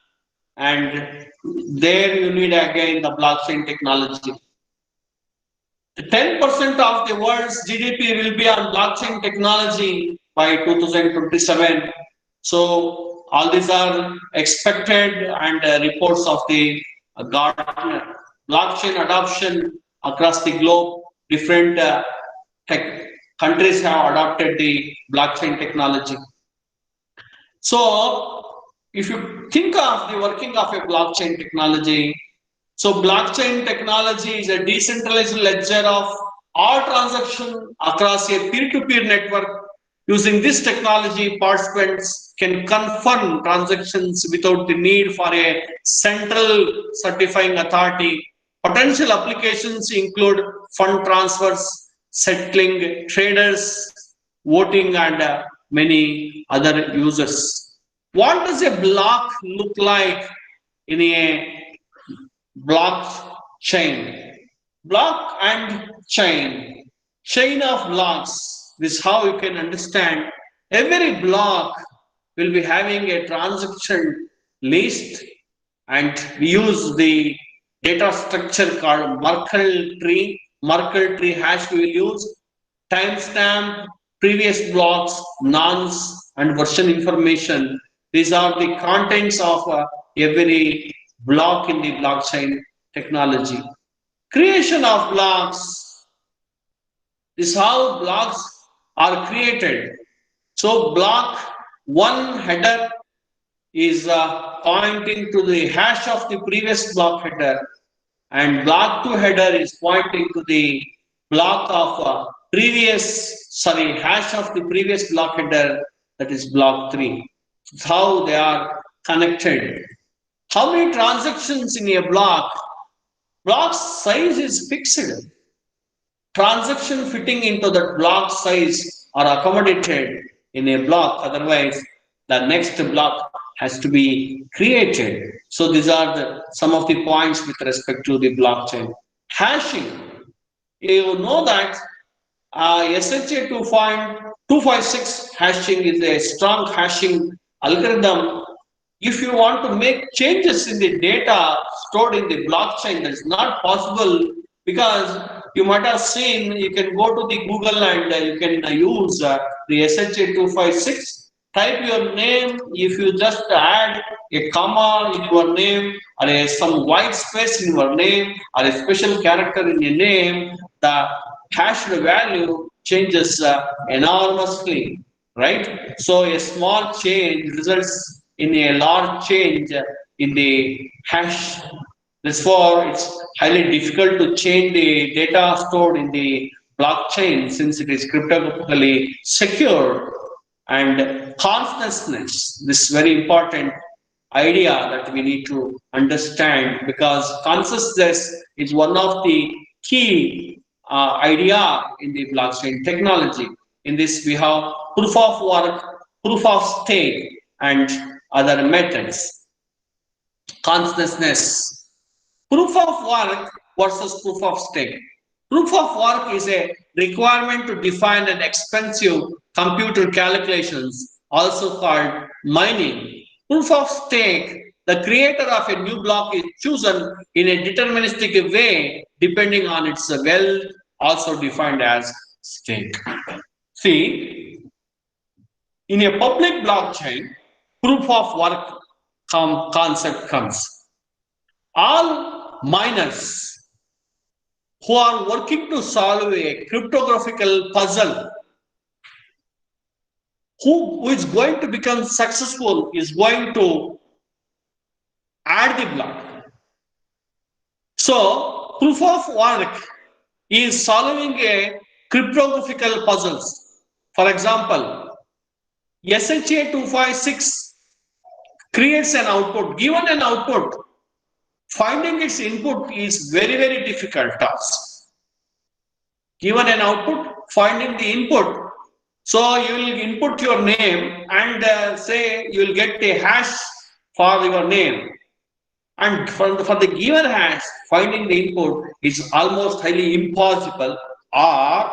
Speaker 2: and there you need again the blockchain technology. 10% of the world's GDP will be on blockchain technology by 2027. So all these are expected, and reports of the Gartner. Blockchain adoption across the globe, different tech countries have adopted the blockchain technology. So if you think of the working of a blockchain technology, so blockchain technology is a decentralized ledger of all transactions across a peer-to-peer network. Using this technology, participants can confirm transactions without the need for a central certifying authority. Potential applications include fund transfers, settling traders, voting, and many other users. What does a block look like in a blockchain? Block and chain. Chain of blocks. This is how you can understand. Every block will be having a transaction list, and we use the data structure called Merkle tree. Merkle tree hash we will use timestamp, previous blocks, nonce, and version information. These are the contents of every block in the blockchain technology. Creation of blocks is how blocks are created. So block one header is pointing to the hash of the previous block header, and block 2 header is pointing to the block of hash of the previous block header, that is block 3. It's how they are connected. How many transactions in a block? Block size is fixed. transaction fitting into that block size are accommodated in a block. Otherwise, the next block has to be created. So these are some of the points with respect to the blockchain. Hashing. You know that SHA 2.256 hashing is a strong hashing algorithm. If you want to make changes in the data stored in the blockchain, that's not possible, because you might have seen, you can go to the Google and you can use the SHA 256, type your name. If you just add a comma in your name, or some white space in your name, or a special character in your name, the hashed value changes enormously, right? So a small change results in a large change in the hash. Therefore, it's highly difficult to change the data stored in the blockchain, since it is cryptographically secure. And consciousness, this very important idea that we need to understand, because consciousness is one of the key idea in the blockchain technology. In this, we have proof of work, proof of stake, and other methods. Consciousness, proof of work versus proof of stake. Proof of work is a requirement to define an expensive computer calculations, also called mining. Proof of stake, the creator of a new block is chosen in a deterministic way depending on its wealth, also defined as stake. See, in a public blockchain, proof of work concept comes. All miners who are working to solve a cryptographical puzzle, who is going to become successful, is going to add the block. So, proof of work is solving a cryptographical puzzles. For example, SHA 256 creates an output. Given an output, finding its input is very, very difficult task. Given an output, finding the input. So you will input your name and say you will get a hash for your name. And for the given hash, finding the input is almost highly impossible, or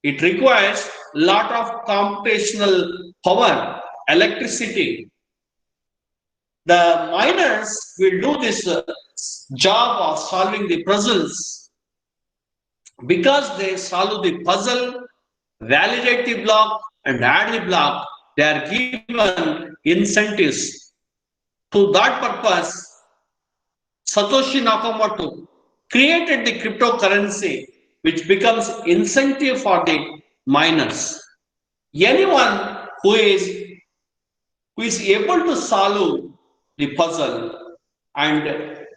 Speaker 2: it requires a lot of computational power, electricity. The miners will do this job of solving the puzzles. Because they solve the puzzle, validate the block, and add the block, they are given incentives. To that purpose, Satoshi Nakamoto created the cryptocurrency, which becomes incentive for the miners. Anyone who is able to solve the puzzle and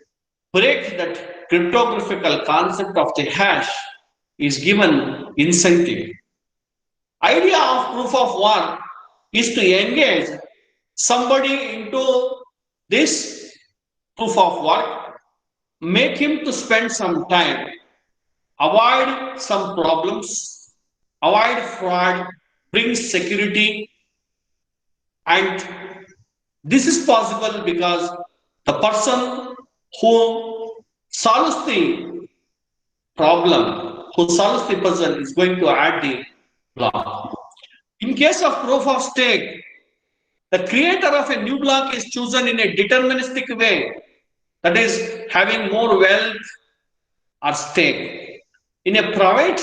Speaker 2: break that cryptographical concept of the hash is given incentive. Idea of proof of work is to engage somebody into this proof of work, make him to spend some time, avoid some problems, avoid fraud, bring security, and this is possible because the person who solves the problem, who solves the puzzle, is going to add the block. In case of proof of stake, the creator of a new block is chosen in a deterministic way, that is, having more wealth or stake. In a private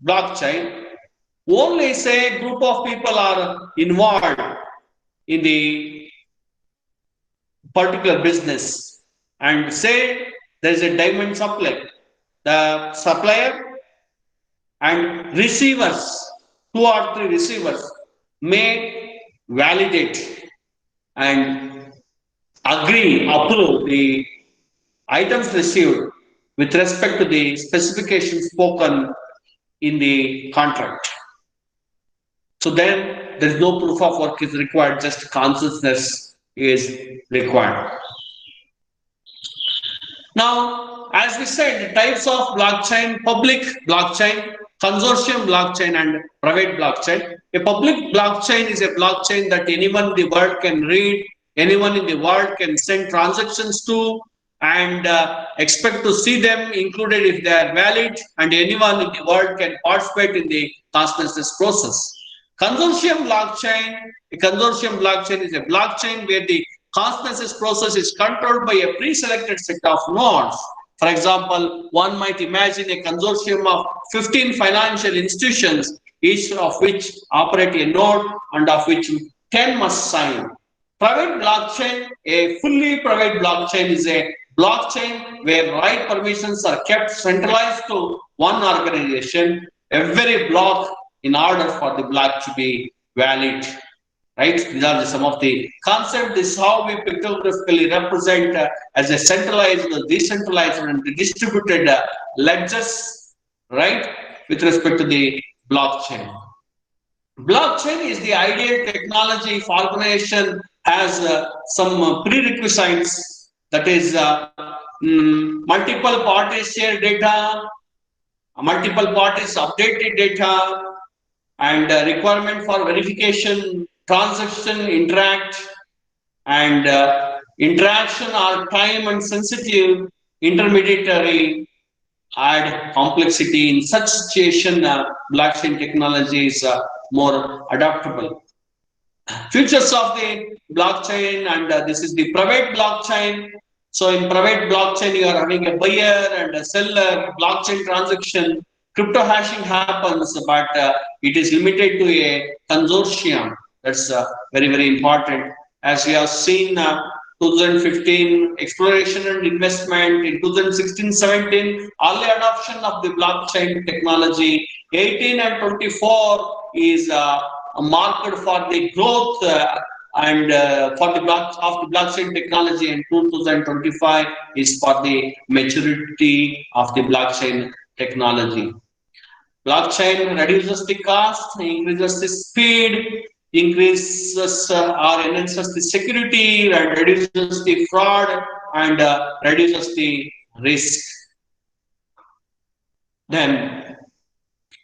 Speaker 2: blockchain, only say group of people are involved in the particular business, and say there is a diamond supply. The supplier and receivers, 2 or 3 receivers, may validate and approve the items received with respect to the specifications spoken in the contract. So then there is no proof of work is required, just consciousness is required. Now, as we said, types of blockchain: public blockchain, consortium blockchain, and private blockchain. A public blockchain is a blockchain that anyone in the world can read, anyone in the world can send transactions to, and expect to see them included if they are valid, and anyone in the world can participate in the consensus process. Consortium blockchain is a blockchain where the consensus process is controlled by a pre-selected set of nodes. For example, one might imagine a consortium of 15 financial institutions, each of which operate a node and of which 10 must sign. Private blockchain, a fully private blockchain is a blockchain where write permissions are kept centralized to one organization, every block, in order for the block to be valid. Right? These are some of the concepts. This is how we pictographically represent as a centralized, decentralized, and distributed ledgers, right? With respect to the blockchain. Blockchain is the ideal technology if organization has some prerequisites, that is multiple parties share data, multiple parties updated data, and requirement for verification, transaction, interact, and interaction are time and sensitive, intermediary, add complexity. In such situation, blockchain technology is more adaptable. Features of the blockchain, and this is the private blockchain. So in private blockchain, you are having a buyer and a seller blockchain transaction. Crypto hashing happens, but it is limited to a consortium. That's very important. As we have seen, 2015 exploration and investment, in 2016-17 early adoption of the blockchain technology, 18 and 24 is marked for the growth and for the blockchain technology, and 2025 is for the maturity of the blockchain technology. Blockchain reduces the cost, increases the speed, increases or enhances the security, and reduces the fraud, and reduces the risk. Then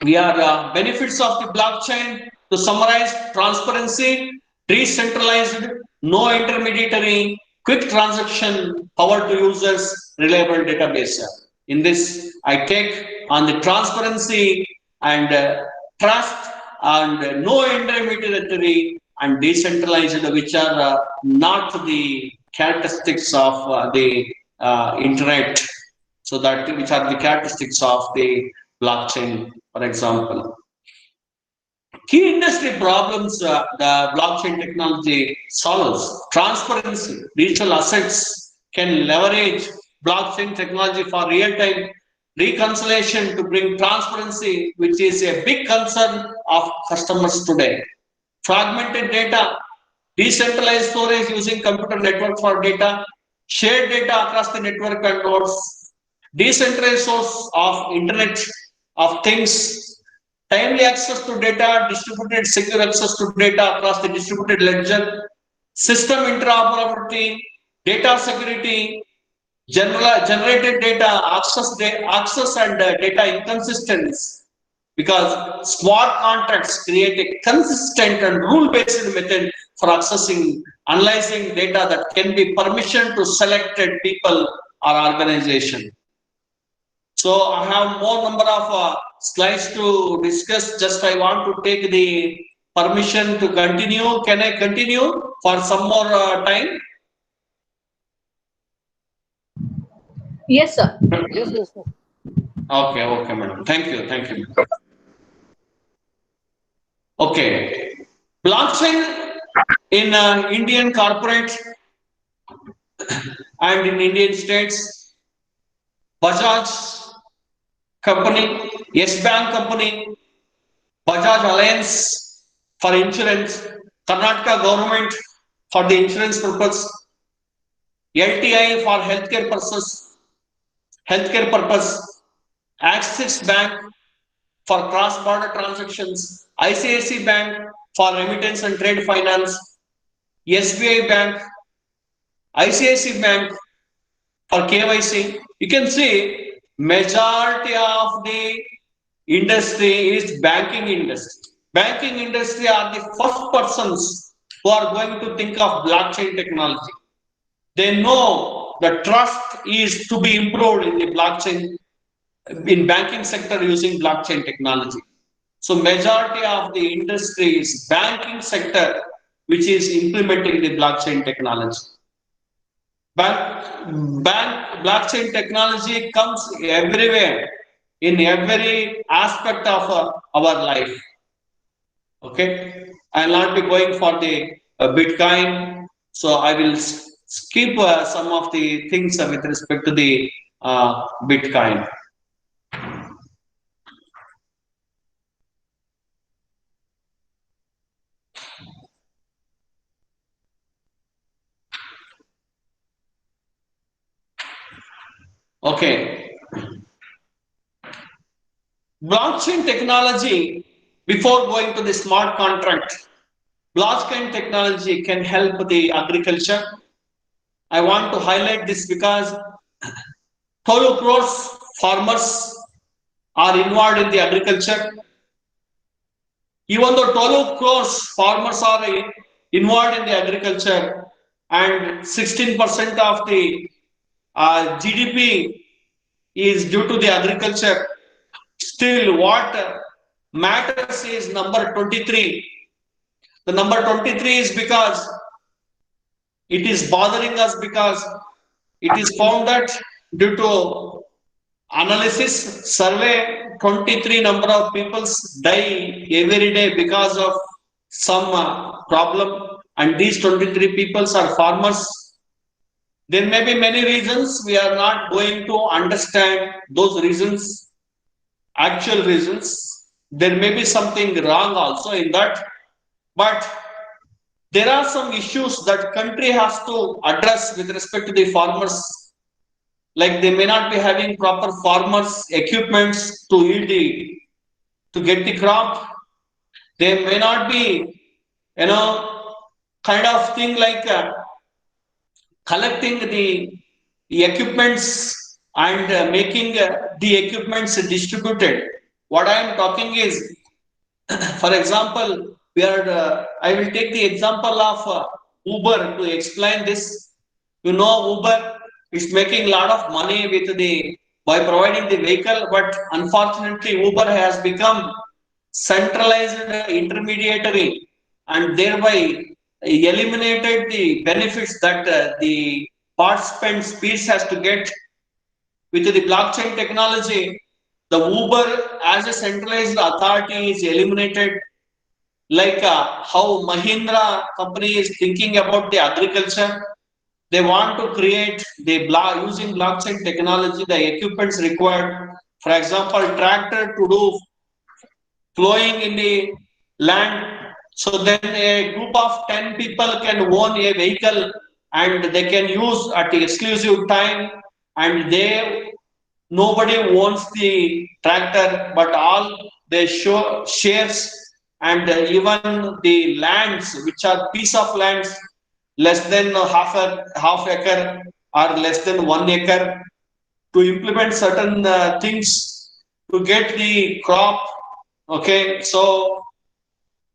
Speaker 2: we are benefits of the blockchain. To summarize: transparency, decentralized, no intermediary, quick transaction, power to users, reliable database. In this, I take on the transparency and trust, and no intermediary, and decentralized, which are not the characteristics of the internet. So that which are the characteristics of the blockchain, for example. Key industry problems the blockchain technology solves: transparency. Digital assets can leverage blockchain technology for real-time reconciliation to bring transparency, which is a big concern of customers today. Fragmented data, decentralized storage using computer network for data, shared data across the network and nodes, decentralized source of Internet of Things, timely access to data, distributed secure access to data across the distributed ledger, system interoperability, data security, generated data, access and data inconsistency, because smart contracts create a consistent and rule-based method for accessing, analyzing data that can be permission to selected people or organization. So I have more number of slides to discuss. Just I want to take the permission to continue. Can I continue for some more time?
Speaker 1: Yes, sir.
Speaker 3: Yes, yes, sir.
Speaker 2: Okay, madam. Thank you. Okay, blockchain in Indian corporate and in Indian states, Bajaj company, Yes Bank company, Bajaj Alliance for insurance, Karnataka government for the insurance purpose, LTI for healthcare purpose, Axis Bank for cross-border transactions, ICICI Bank for remittance and trade finance, SBI Bank, ICICI Bank for KYC. You can see majority of the industry is banking industry. Banking industry are the first persons who are going to think of blockchain technology. They know the trust is to be improved in the blockchain in banking sector using blockchain technology. So majority of the industry is banking sector which is implementing the blockchain technology. Bank blockchain technology comes everywhere in every aspect of our life. Okay, I will not be going for the Bitcoin, so I will skip some of the things with respect to the Bitcoin. Okay, blockchain technology. Before going to the smart contract, blockchain technology can help the agriculture. I want to highlight this because 12 crores farmers are involved in the agriculture. Even though 12 crores farmers are involved in the agriculture and 16% of the GDP is due to the agriculture, still what matters is number 23. The number 23 is because it is bothering us because it is found that due to analysis survey 23 number of people die every day because of some problem, and these 23 people are farmers. There may be many reasons. We are not going to understand those reasons, actual reasons. There may be something wrong also in that, but there are some issues that country has to address with respect to the farmers, like they may not be having proper farmers equipments to yield the to get the crop. They may not be, kind of thing like collecting the equipments and making the equipments distributed. What I am talking is, for example, I will take the example of Uber to explain this. You know, Uber is making a lot of money with the by providing the vehicle, but unfortunately Uber has become centralized intermediary and thereby eliminated the benefits that the participant speeds has to get. With the blockchain technology, the Uber as a centralized authority is eliminated, like how Mahindra company is thinking about the agriculture. They want to create using blockchain technology the equipments required. For example, tractor to do flowing in the land. So then a group of 10 people can own a vehicle and they can use at exclusive time, and they nobody owns the tractor but all they show shares, and even the lands which are piece of lands less than half acre or less than 1 acre, to implement certain things to get the crop. Okay, so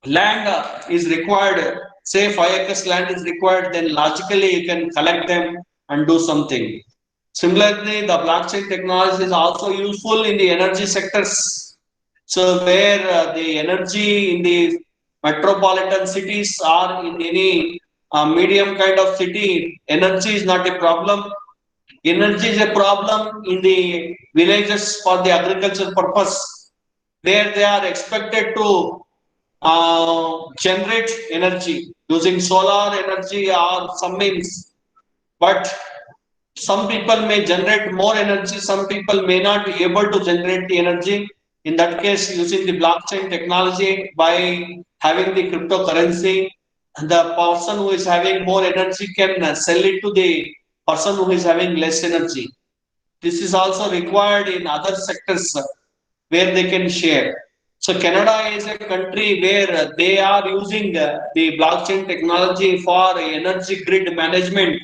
Speaker 2: land is required, say 5 acres land is required, then logically you can collect them and do something. Similarly, the blockchain technology is also useful in the energy sectors. So where the energy in the metropolitan cities or in any medium kind of city, energy is not a problem. Energy is a problem in the villages for the agriculture purpose, where they are expected to generate energy using solar energy or some means. But some people may generate more energy, some people may not be able to generate the energy. In that case, using the blockchain technology by having the cryptocurrency, the person who is having more energy can sell it to the person who is having less energy. This is also required in other sectors where they can share. So Canada is a country where they are using the blockchain technology for energy grid management,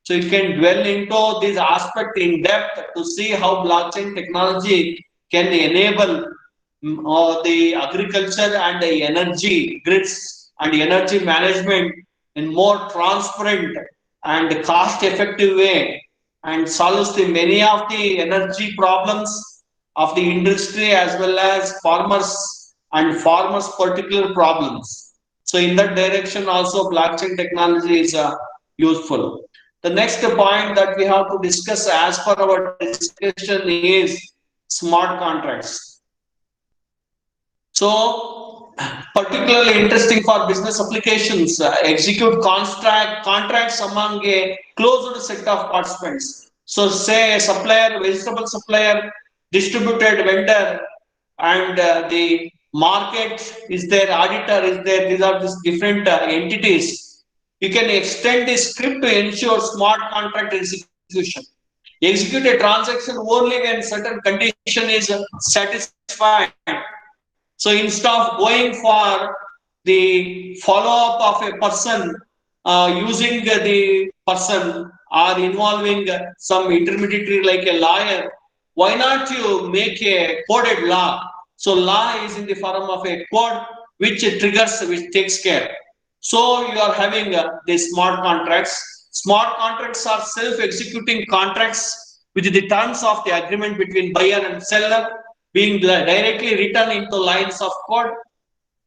Speaker 2: So you can dwell into this aspect in depth to see how blockchain technology can enable the agriculture and the energy grids and energy management in more transparent and cost effective way, and solves the many of the energy problems of the industry as well as farmers particular problems. So in that direction also blockchain technology is useful. The next point that we have to discuss as per our discussion is smart contracts. So, particularly interesting for business applications, execute contracts among a closed set of participants. So, say a supplier, vegetable supplier, distributed vendor, and the market is there, auditor is there. These are these different entities. You can extend the script to ensure smart contract execution. Execute a transaction only when certain condition is satisfied. So instead of going for the follow-up of a person using the person or involving some intermediary like a lawyer, why not you make a coded law? So law is in the form of a code which triggers, which takes care. So you are having the smart contracts. Smart contracts are self-executing contracts with the terms of the agreement between buyer and seller being directly written into lines of code.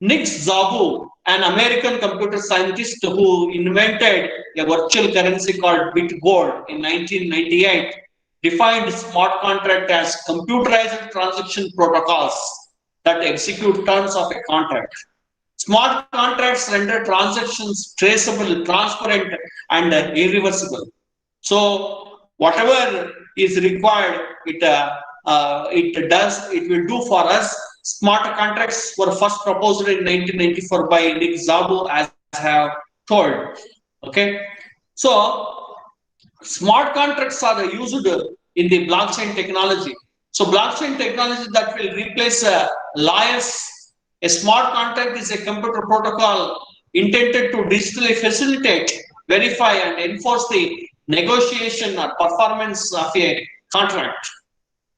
Speaker 2: Nick Szabo, an American computer scientist who invented a virtual currency called BitGold in 1998, defined smart contract as computerized transaction protocols that execute terms of a contract. Smart contracts render transactions traceable, transparent, and irreversible. So whatever is required, it does. It will do for us. Smart contracts were first proposed in 1994 by Nick Szabo, as I have told. Okay, so smart contracts are used in the blockchain technology. So blockchain technology that will replace lawyers. A smart contract is a computer protocol intended to digitally facilitate, verify, and enforce the negotiation or performance of a contract.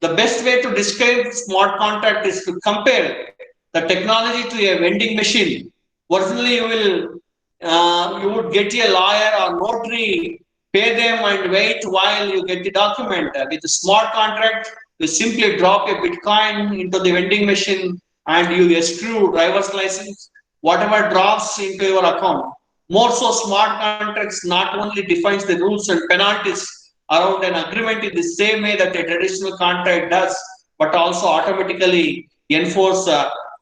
Speaker 2: The best way to describe smart contract is to compare the technology to a vending machine. Originally, you would get a lawyer or notary, pay them and wait while you get the document. With a smart contract, you simply drop a Bitcoin into the vending machine and you issue driver's license, whatever drops into your account. More so, smart contracts not only defines the rules and penalties around an agreement in the same way that a traditional contract does, but also automatically enforce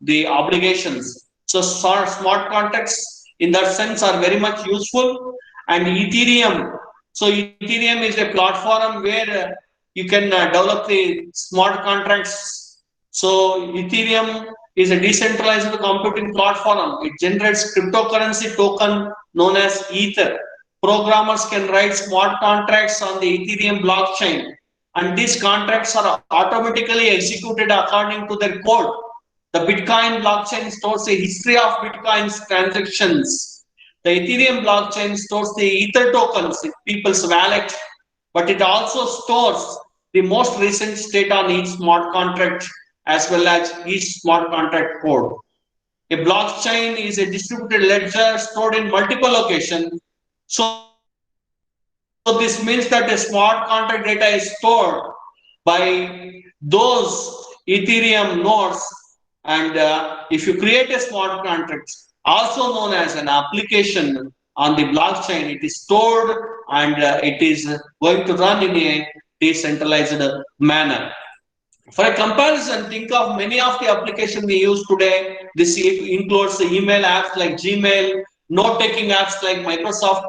Speaker 2: the obligations. So smart contracts in that sense are very much useful. And Ethereum. So Ethereum is a platform where you can develop the smart contracts. So Ethereum is a decentralized computing platform. It generates cryptocurrency token known as Ether. Programmers can write smart contracts on the Ethereum blockchain, and these contracts are automatically executed according to their code. The Bitcoin blockchain stores a history of Bitcoin's transactions. The Ethereum blockchain stores the Ether tokens in people's wallet, but it also stores the most recent state on each smart contract as well as each smart contract code. A blockchain is a distributed ledger stored in multiple locations. So this means that the smart contract data is stored by those Ethereum nodes. And if you create a smart contract, also known as an application on the blockchain, it is stored and it is going to run in a decentralized manner. For a comparison, think of many of the applications we use today. This includes email apps like Gmail, note-taking apps like Microsoft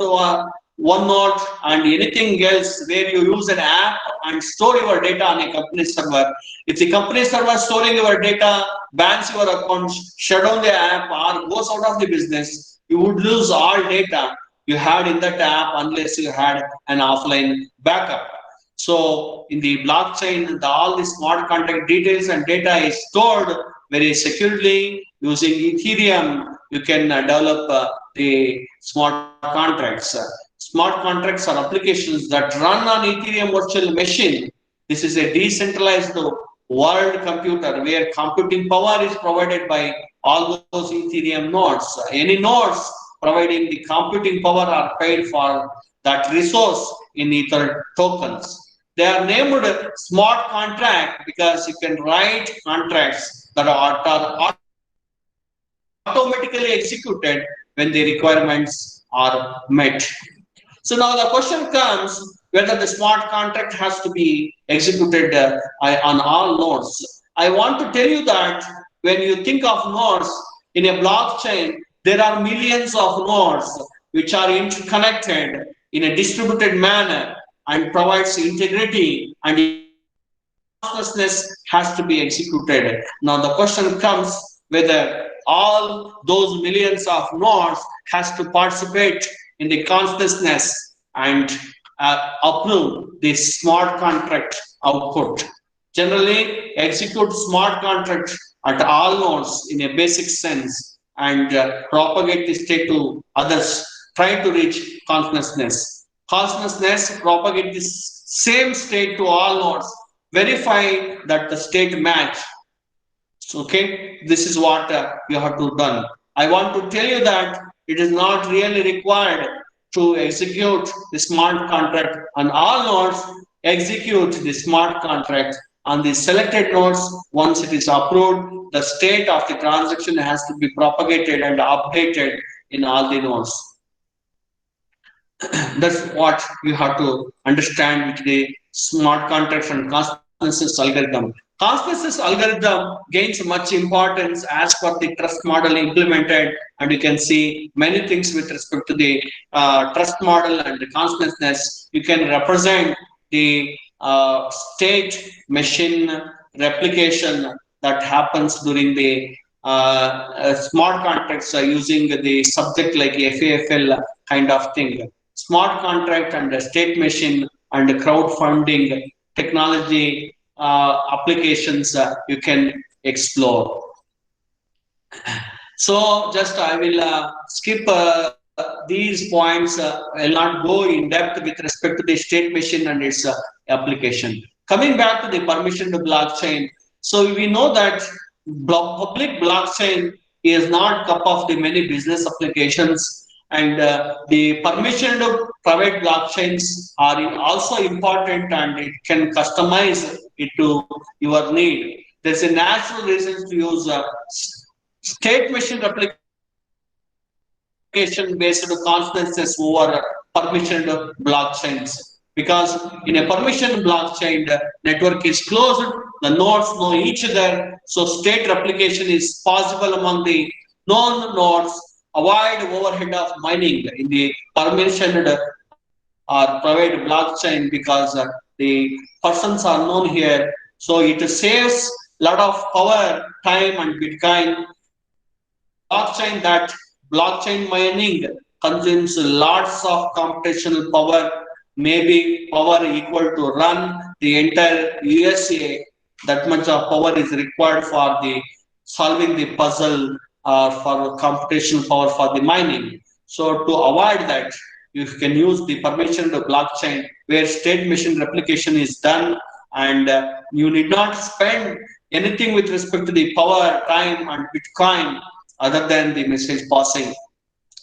Speaker 2: OneNote, and anything else where you use an app and store your data on a company server. If the company server storing your data bans your account, shut down the app, or goes out of the business, you would lose all data you had in that app unless you had an offline backup. So in the blockchain, all the smart contract details and data is stored very securely using Ethereum. You can develop the smart contracts. smart contracts are applications that run on Ethereum virtual machine. This is a decentralized world computer where computing power is provided by all those Ethereum nodes. Any nodes providing the computing power are paid for that resource in Ether tokens. They are named smart contract because you can write contracts that are automatically executed when the requirements are met. So now the question comes whether the smart contract has to be executed on all nodes. I want to tell you that when you think of nodes in a blockchain, there are millions of nodes which are interconnected in a distributed manner and provides integrity and consciousness has to be executed. Now the question comes whether all those millions of nodes has to participate in the consciousness and approve the smart contract output. Generally, execute smart contract at all nodes in a basic sense and propagate the state to others, try to reach consciousness. Consciousness propagate this same state to all nodes, verify that the state match. So, okay, this is what you have to done. I want to tell you that it is not really required to execute the smart contract on all nodes. Execute the smart contract on the selected nodes. Once it is approved, the state of the transaction has to be propagated and updated in all the nodes. That's what you have to understand with the smart contracts and consensus algorithm. Consensus algorithm gains much importance as per the trust model implemented, and you can see many things with respect to the trust model and the consensus. You can represent the state machine replication that happens during the smart contracts using the subject like FAFL kind of thing. Smart contract and the state machine and the crowdfunding technology applications you can explore. So just I will skip these points. I'll not go in depth with respect to the state machine and its application. Coming back to the permission to blockchain. So we know that public blockchain is not cup of the many business applications, and the permission to private blockchains are also important, and it can customize it to your need. There's a natural reason to use state machine replication based consensus over permissioned blockchains, because in a permissioned blockchain the network is closed, the nodes know each other, so state replication is possible among the known nodes. Avoid overhead of mining in the permissioned or private blockchain, because the persons are known here, so it saves a lot of power, time and Bitcoin. Blockchain mining consumes lots of computational power, maybe power equal to run the entire USA. That much of power is required for the solving the puzzle or for computational power for the mining. So to avoid that, you can use the permission to blockchain where state machine replication is done, and you need not spend anything with respect to the power, time and Bitcoin other than the message passing.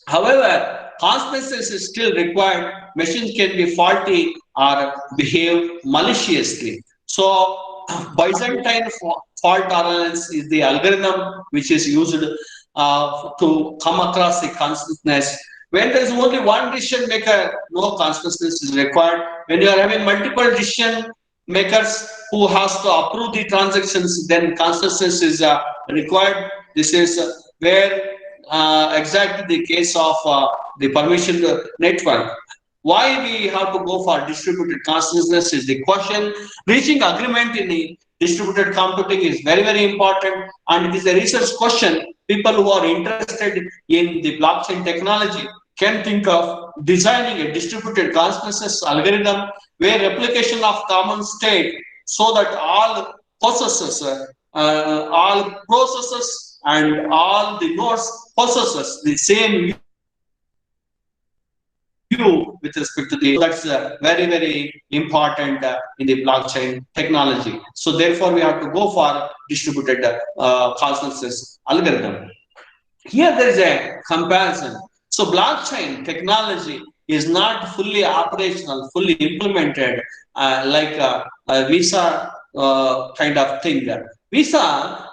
Speaker 2: However, consensus is still required. Machines can be faulty or behave maliciously. So, Byzantine fault tolerance is the algorithm which is used to come across the consensus. When there is only one decision maker, no consensus is required. When you are having multiple decision makers who has to approve the transactions, then consensus is required. This is where exactly the case of the permission network. Why we have to go for distributed consciousness is the question. Reaching agreement in the distributed computing is very, very important, and it is a research question. People who are interested in the blockchain technology can think of designing a distributed consciousness algorithm where replication of common state, so that all processes and all the nodes possesses the same view with respect to the state. with respect to the. So that's very important in the blockchain technology. So therefore, we have to go for distributed consensus algorithm. Here there is a comparison. So blockchain technology is not fully operational, fully implemented like a Visa kind of thing. Visa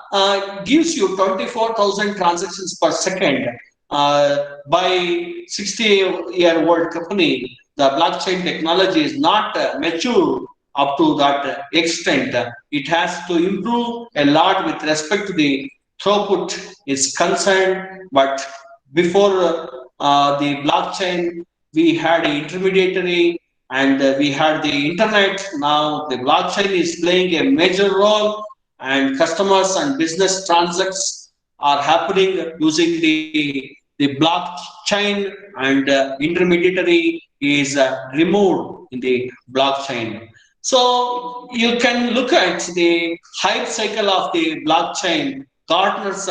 Speaker 2: gives you 24,000 transactions per second. By 60-year-old company, the blockchain technology is not mature up to that extent. It has to improve a lot with respect to the throughput is concerned, but before the blockchain, we had an intermediary and we had the internet. Now the blockchain is playing a major role, and customers and business transactions are happening using the blockchain, and intermediary is removed in the blockchain. So you can look at the hype cycle of the blockchain, Gartner's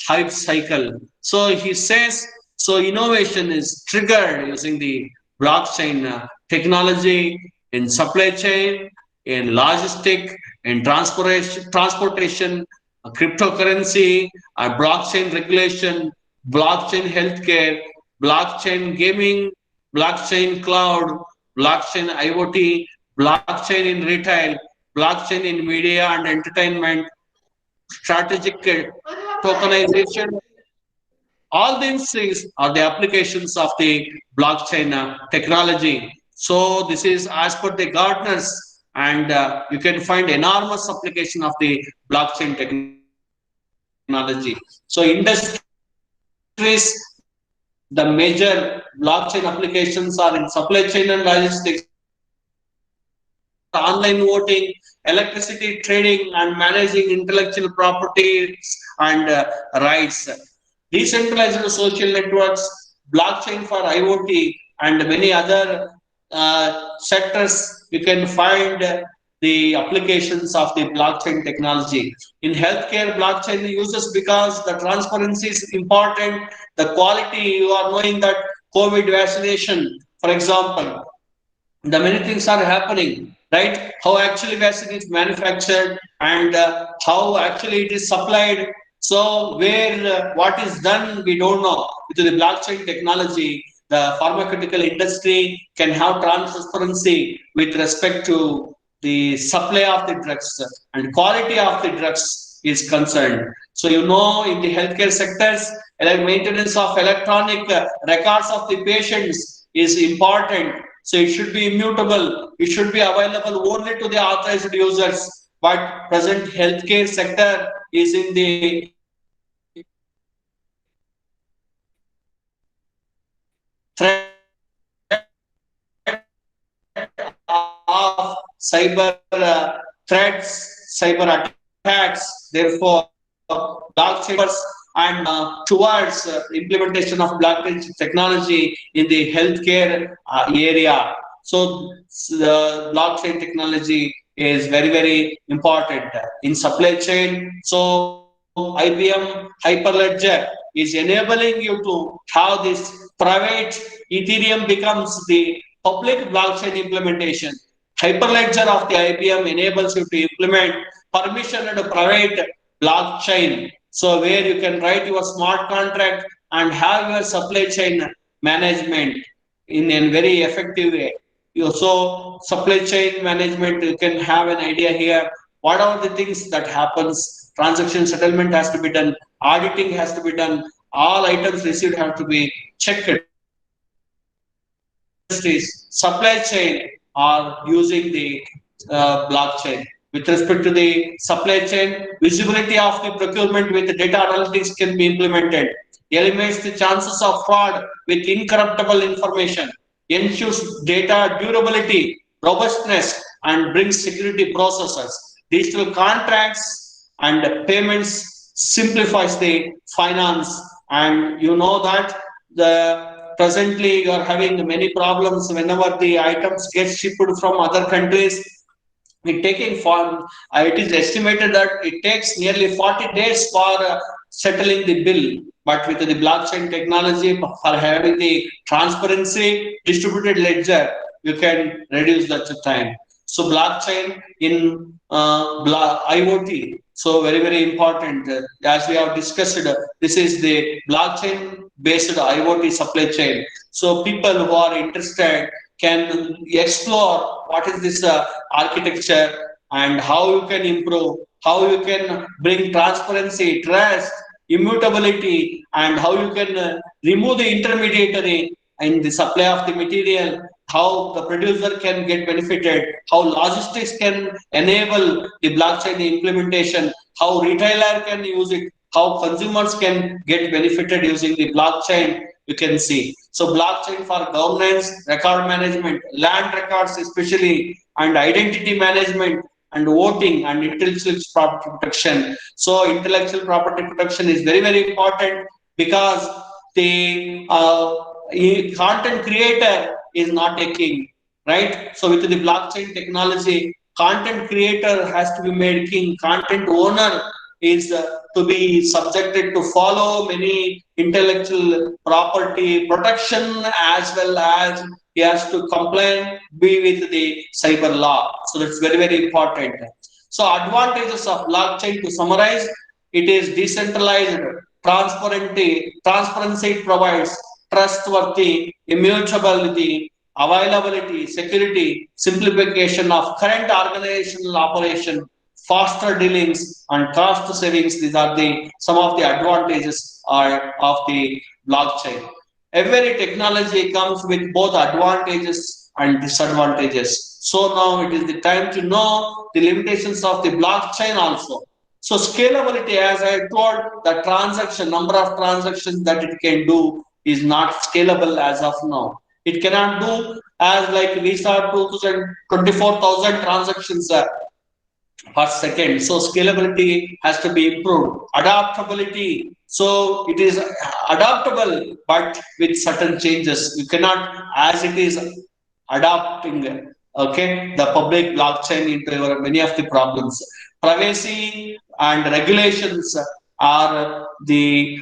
Speaker 2: hype cycle. So he says, so innovation is triggered using the blockchain technology in supply chain, in logistic, in transportation, cryptocurrency, blockchain regulation, blockchain healthcare, blockchain gaming, blockchain cloud, blockchain IoT, blockchain in retail, blockchain in media and entertainment, strategic tokenization. All these things are the applications of the blockchain technology. So this is as per the Gartner's, and you can find enormous application of the blockchain technology. So industries, the major blockchain applications are in supply chain and logistics, online voting, electricity trading, and managing intellectual properties and rights. Decentralized social networks, blockchain for IoT, and many other sectors, you can find the applications of the blockchain technology. In healthcare, blockchain uses because the transparency is important, the quality, you are knowing that COVID vaccination, for example, the many things are happening, right? How actually vaccine is manufactured, and how actually it is supplied. So where what is done, we don't know. With the blockchain technology, the pharmaceutical industry can have transparency with respect to the supply of the drugs and quality of the drugs is concerned. So you know, in the healthcare sectors, maintenance of electronic records of the patients is important. So it should be immutable. It should be available only to the authorized users. But present healthcare sector is in the threat of cyber threats, cyber attacks. Therefore, blockchain and towards implementation of blockchain technology in the healthcare area. So the blockchain technology is very important in supply chain. So IBM Hyperledger is enabling you to have this private Ethereum becomes the public blockchain implementation. Hyperledger of the IBM enables you to implement permissioned private blockchain. So where you can write your smart contract and have your supply chain management in a very effective way. You so supply chain management, you can have an idea here. What are the things that happens? Transaction settlement has to be done, auditing has to be done, all items received have to be checked. Industries, supply chain are using the blockchain. With respect to the supply chain, visibility of the procurement with data analytics can be implemented, eliminates the chances of fraud with incorruptible information, ensures data durability, robustness, and brings security processes. Digital contracts and payments simplifies the finance, and you know that the presently you are having many problems whenever the items get shipped from other countries. It is estimated that it takes nearly 40 days for settling the bill, But with the blockchain technology, for having the transparency, distributed ledger, you can reduce that time. So blockchain in IoT, so very very important. As we have discussed, this is the blockchain based IoT supply chain. So people who are interested can explore what is this architecture and how you can improve, how you can bring transparency, trust, immutability, and how you can remove the intermediary in the supply of the material, how the producer can get benefited, how logistics can enable the blockchain implementation, how retailer can use it, how consumers can get benefited using the blockchain, you can see. So blockchain for governance, record management, land records especially, and identity management, and voting and intellectual property protection. So intellectual property protection is very very important because the content creator is not a king, right? So with the blockchain technology, content creator has to be made king. Content owner is to be subjected to follow many intellectual property protection, as well as he has to comply be with the cyber law. So that's very very important. So advantages of blockchain, to summarize, it is decentralized, transparency it provides, trustworthy, immutability, availability, security, simplification of current organizational operation, faster dealings, and cost savings. These are the some of the advantages of the blockchain. Every technology comes with both advantages and disadvantages. So now it is the time to know the limitations of the blockchain also. So scalability, as I told, the transaction number of transactions that it can do is not scalable as of now. It cannot do as like we saw 24,000 transactions per second. So scalability has to be improved. Adaptability. So it is adaptable, but with certain changes. You cannot, as it is adapting, okay, the public blockchain into many of the problems. Privacy and regulations are the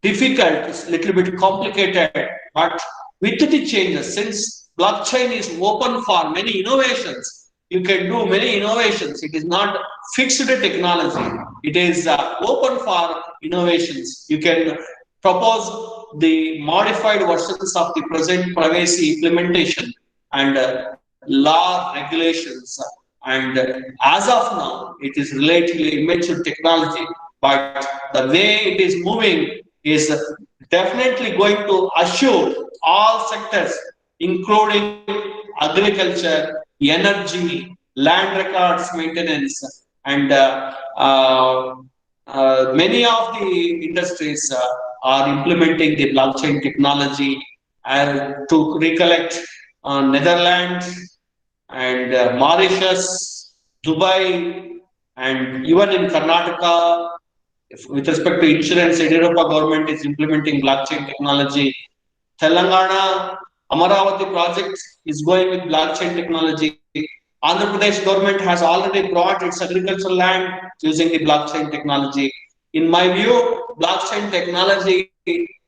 Speaker 2: difficult, little bit complicated, but with the changes, since blockchain is open for many innovations, you can do many innovations. It is not fixed technology. It is open for innovations. You can propose the modified versions of the present privacy implementation and law regulations. And as of now, it is relatively immature technology, but the way it is moving is definitely going to assure all sectors, including agriculture, energy, land records maintenance, and many of the industries are implementing the blockchain technology. To recollect, Netherlands and Mauritius, Dubai, and even in Karnataka, with respect to insurance, Yediyurappa government is implementing blockchain technology. Telangana Amaravati project is going with blockchain technology. Andhra Pradesh government has already brought its agricultural land using the blockchain technology. In my view, blockchain technology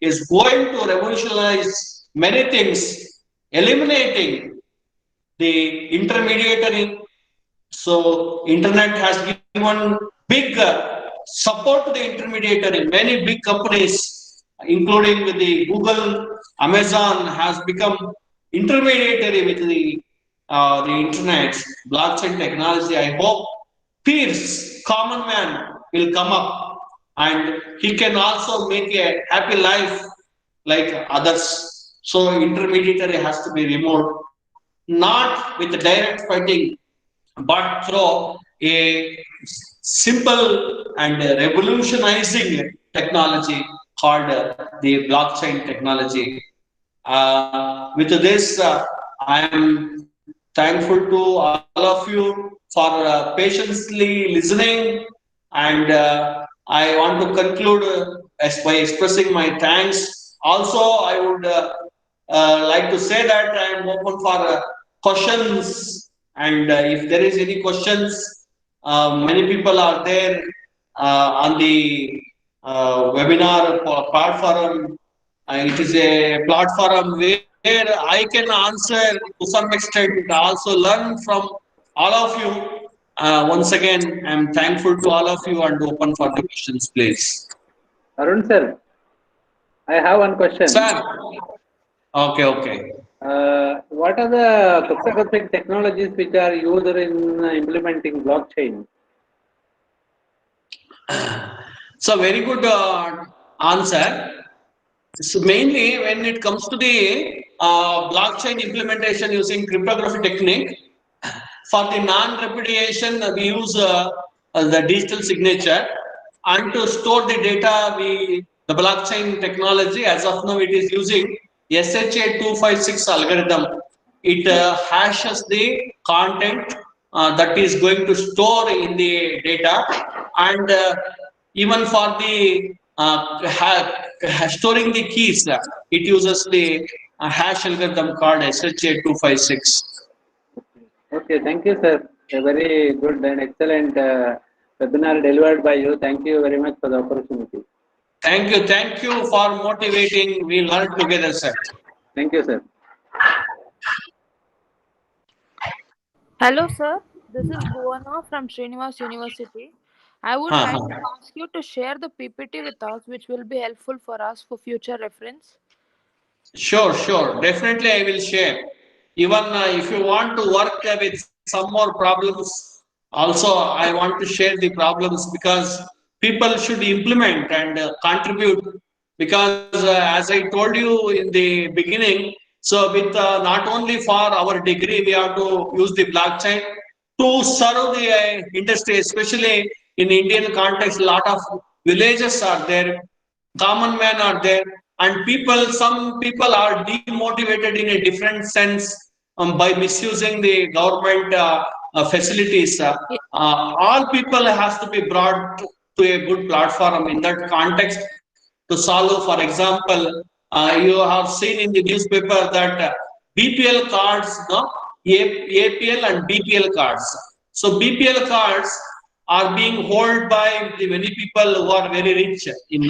Speaker 2: is going to revolutionize many things, eliminating the intermediary. So internet has given big support to the intermediary. Many big companies, including the Google, Amazon, has become intermediary with the internet, blockchain technology. I hope peers, common man, will come up and he can also make a happy life like others. So intermediary has to be removed, not with direct fighting, but through a simple and revolutionizing technology called the blockchain technology. With this, I am thankful to all of you for patiently listening, and I want to conclude by expressing my thanks. Also, I would like to say that I am open for questions, and if there is any questions, many people are there on the webinar platform. It is a platform where I can answer to some extent, also learn from all of you. Once again, I'm thankful to all of you and open for the questions, please.
Speaker 3: Arun sir, I have one question.
Speaker 2: Sir, okay, okay.
Speaker 3: What are the cryptographic technologies which are used in implementing blockchain?
Speaker 2: So very good answer. So mainly when it comes to the blockchain implementation using cryptography technique, for the non-repudiation, we use the digital signature, and to store the data, the blockchain technology as of now it is using SHA-256 algorithm. It hashes the content that is going to store in the data, and even for the storing the keys, it uses the hash algorithm called SHA-256.
Speaker 3: Okay, thank you, sir. A very good and excellent webinar delivered by you. Thank you very much for the opportunity.
Speaker 2: Thank you for motivating. We learn together, sir.
Speaker 3: Thank you, sir.
Speaker 4: Hello, sir. This is Bhuwana from Srinivasa University. I would like to ask you to share the PPT with us, which will be helpful for us for future reference.
Speaker 2: Sure. Definitely, I will share. Even if you want to work with some more problems, also I want to share the problems because people should implement and contribute. Because as I told you in the beginning, so with not only for our degree, we have to use the blockchain to serve the industry, especially in Indian context. A lot of villages are there, common men are there, and some people are demotivated in a different sense by misusing the government facilities. All people has to be brought to a good platform in that context to solve. For example, you have seen in the newspaper that BPL cards, no, APL and BPL cards. So BPL cards are being held by the many people who are very rich in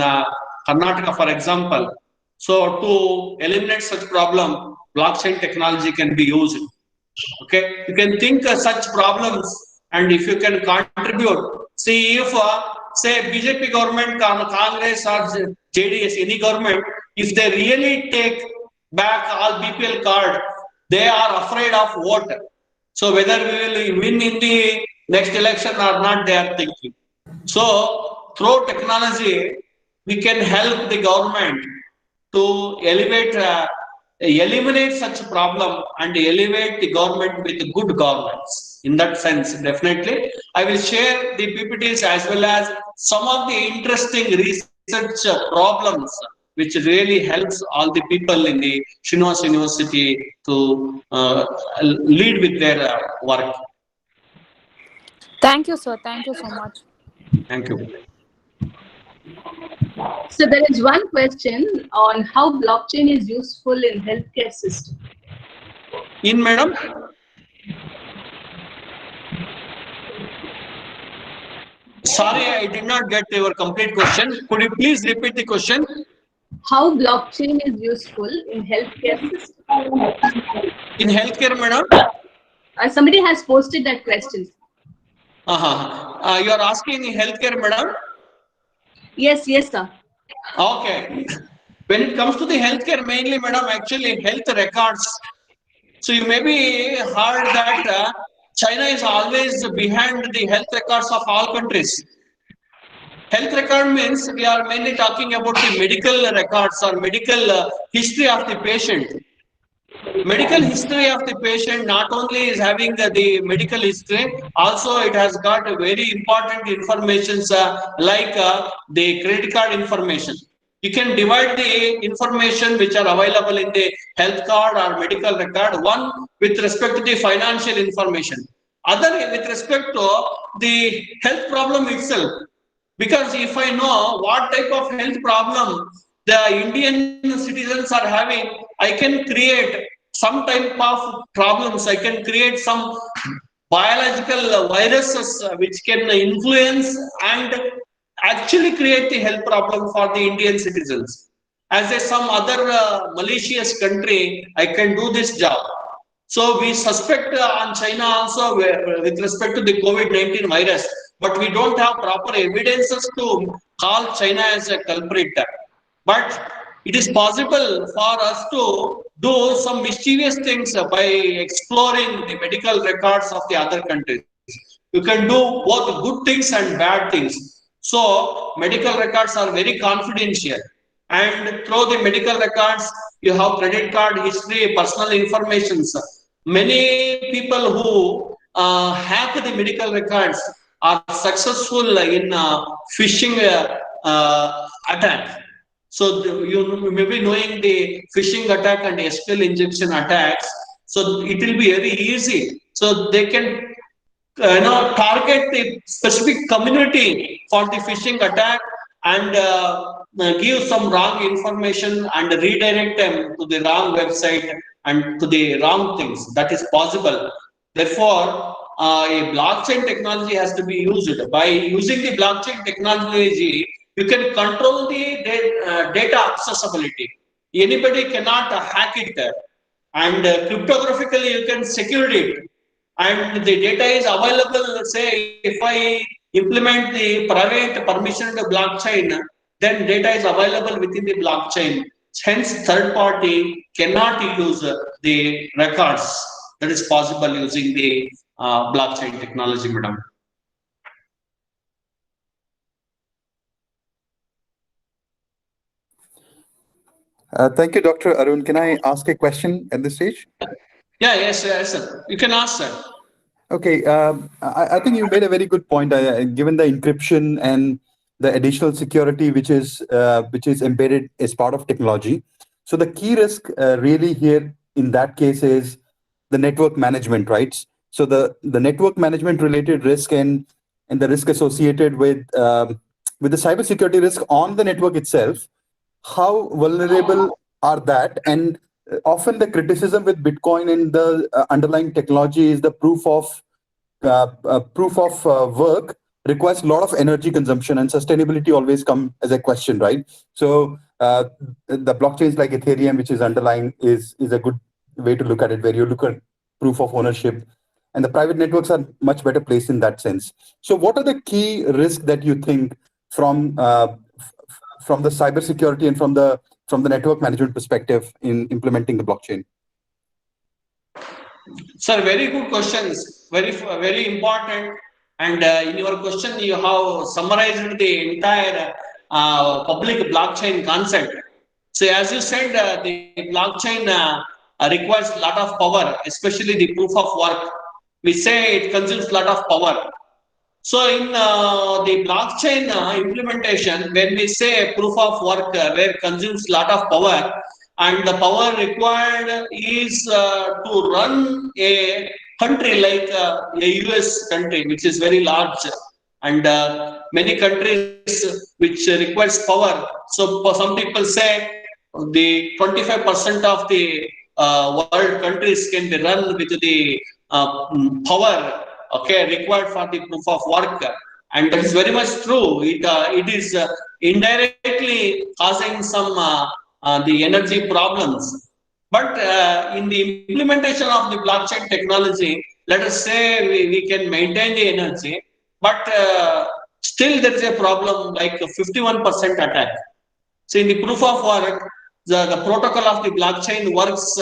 Speaker 2: Karnataka, for example. So to eliminate such problem, blockchain technology can be used. Okay, you can think such problems, and if you can contribute, see if say BJP government, Congress or JDS, any government, if they really take back all BPL card, they are afraid of vote. So whether we will win in the next election or not, they are thinking. So through technology, we can help the government to eliminate such problem and elevate the government with good governance. In that sense, definitely, I will share the PPTs as well as some of the interesting research problems which really helps all the people in the Srinivasa University to lead with their work.
Speaker 4: Thank you, sir. Thank you so much.
Speaker 2: Thank you.
Speaker 1: So there is one question on how blockchain is useful in healthcare system.
Speaker 2: In madam? Sorry, I did not get your complete question. Could you please repeat the question?
Speaker 1: How blockchain is useful in healthcare system?
Speaker 2: In healthcare, madam?
Speaker 1: Somebody has posted that question.
Speaker 2: You are asking in healthcare, madam?
Speaker 1: Yes, sir.
Speaker 2: Okay. When it comes to the healthcare, mainly, madam, actually health records. So you may be heard that China is always behind the health records of all countries. Health record means we are mainly talking about the medical records or medical history of the patient. Medical history of the patient not only is having the medical history, also it has got very important information like the credit card information. You can divide the information which are available in the health card or medical record, one with respect to the financial information, other with respect to the health problem itself. Because if I know what type of health problem the Indian citizens are having, I can create some type of problems. I can create some biological viruses which can influence and actually create the health problem for the Indian citizens. As a some other malicious country, I can do this job. So we suspect on China also with respect to the COVID-19 virus, but we don't have proper evidences to call China as a culprit. But it is possible for us to do some mischievous things by exploring the medical records of the other countries. You can do both good things and bad things. So medical records are very confidential. And through the medical records, you have credit card history, personal information. Many people who hack the medical records are successful in phishing attack. So you may be knowing the phishing attack and SQL injection attacks. So it will be very easy. So they can target the specific community for the phishing attack and give some wrong information and redirect them to the wrong website and to the wrong things. That is possible. Therefore, a blockchain technology has to be used. By using the blockchain technology, you can control the data accessibility. Anybody cannot hack it, and cryptographically you can secure it, and the data is available. Say if I implement the private permissioned blockchain, then data is available within the blockchain. Hence, third party cannot use the records. That is possible using the blockchain technology, madam.
Speaker 5: Thank you, Dr. Arun. Can I ask a question at this stage?
Speaker 2: Yeah, yes, sir. You can ask, sir.
Speaker 5: Okay, I think you made a very good point. Given the encryption and the additional security which is embedded as part of technology, so the key risk really here in that case is the network management, right? So the network management related risk and the risk associated with the cybersecurity risk on the network itself. How vulnerable are that? And often the criticism with Bitcoin and the underlying technology is the proof of work requires a lot of energy consumption, and sustainability always come as a question, right? So the blockchains like Ethereum, which is underlying, is a good way to look at it, where you look at proof of ownership, and the private networks are much better placed in that sense. So what are the key risks that you think from the cybersecurity and from the network management perspective in implementing the blockchain?
Speaker 2: Sir, very good questions. Very important. And in your question, you have summarized the entire public blockchain concept. So, as you said, the blockchain requires a lot of power, especially the proof of work. We say it consumes a lot of power. So in the blockchain implementation, when we say proof of work where consumes a lot of power, and the power required is to run a country like a US country, which is very large, and many countries which requires power. So for some people say the 25% of the world countries can be run with the power, okay, required for the proof of work, and that is very much true. It is indirectly causing some the energy problems. But in the implementation of the blockchain technology, let us say we can maintain the energy, but still there is a problem like a 51% attack. So in the proof of work, the protocol of the blockchain works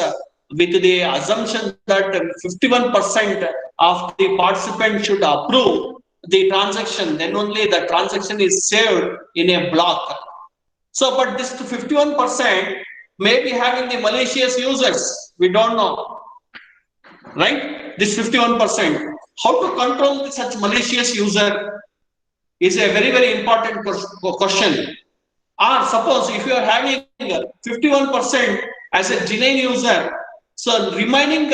Speaker 2: with the assumption that 51% of the participants should approve the transaction, then only the transaction is saved in a block. So, but this 51% may be having the malicious users. We don't know, right? This 51%. How to control such malicious user is a very important question. Or suppose if you are having 51% as a genuine user, so remaining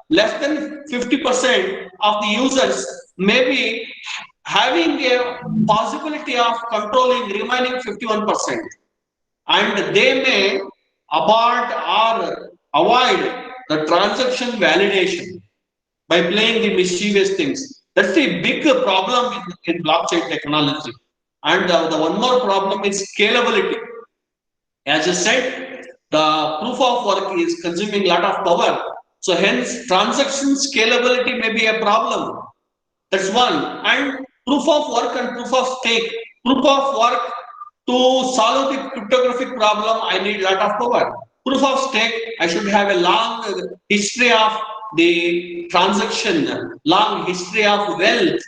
Speaker 2: less than 50% of the users may be having a possibility of controlling remaining 51%, and they may abort or avoid the transaction validation by playing the mischievous things. That's the big problem in blockchain technology. And the one more problem is scalability. As I said, the proof of work is consuming a lot of power. So hence transaction scalability may be a problem. That's one. And proof of work and proof of stake. Proof of work, to solve the cryptographic problem, I need a lot of power. Proof of stake, I should have a long history of the transaction, long history of wealth.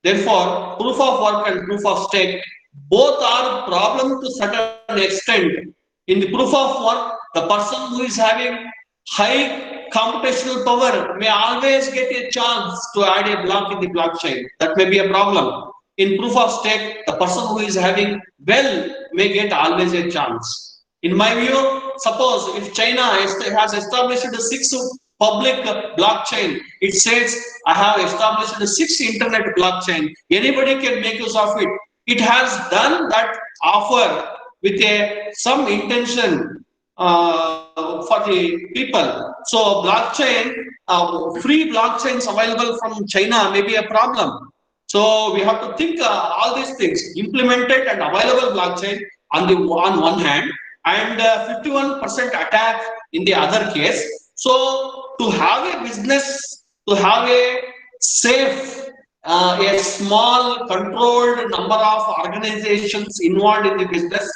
Speaker 2: Therefore, proof of work and proof of stake both are problem to certain extent. In the proof of work, the person who is having high computational power may always get a chance to add a block in the blockchain. That may be a problem. In proof of stake, the person who is having well may get always a chance. In my view, suppose if China has established a sixth public blockchain, it says I have established a sixth internet blockchain. Anybody can make use of it. It has done that offer with some intention for the people. So blockchain, free blockchains available from China may be a problem. So we have to think all these things, implemented and available blockchain on one hand, and 51% attack in the other case. So to have a business, to have a safe, a small controlled number of organizations involved in the business,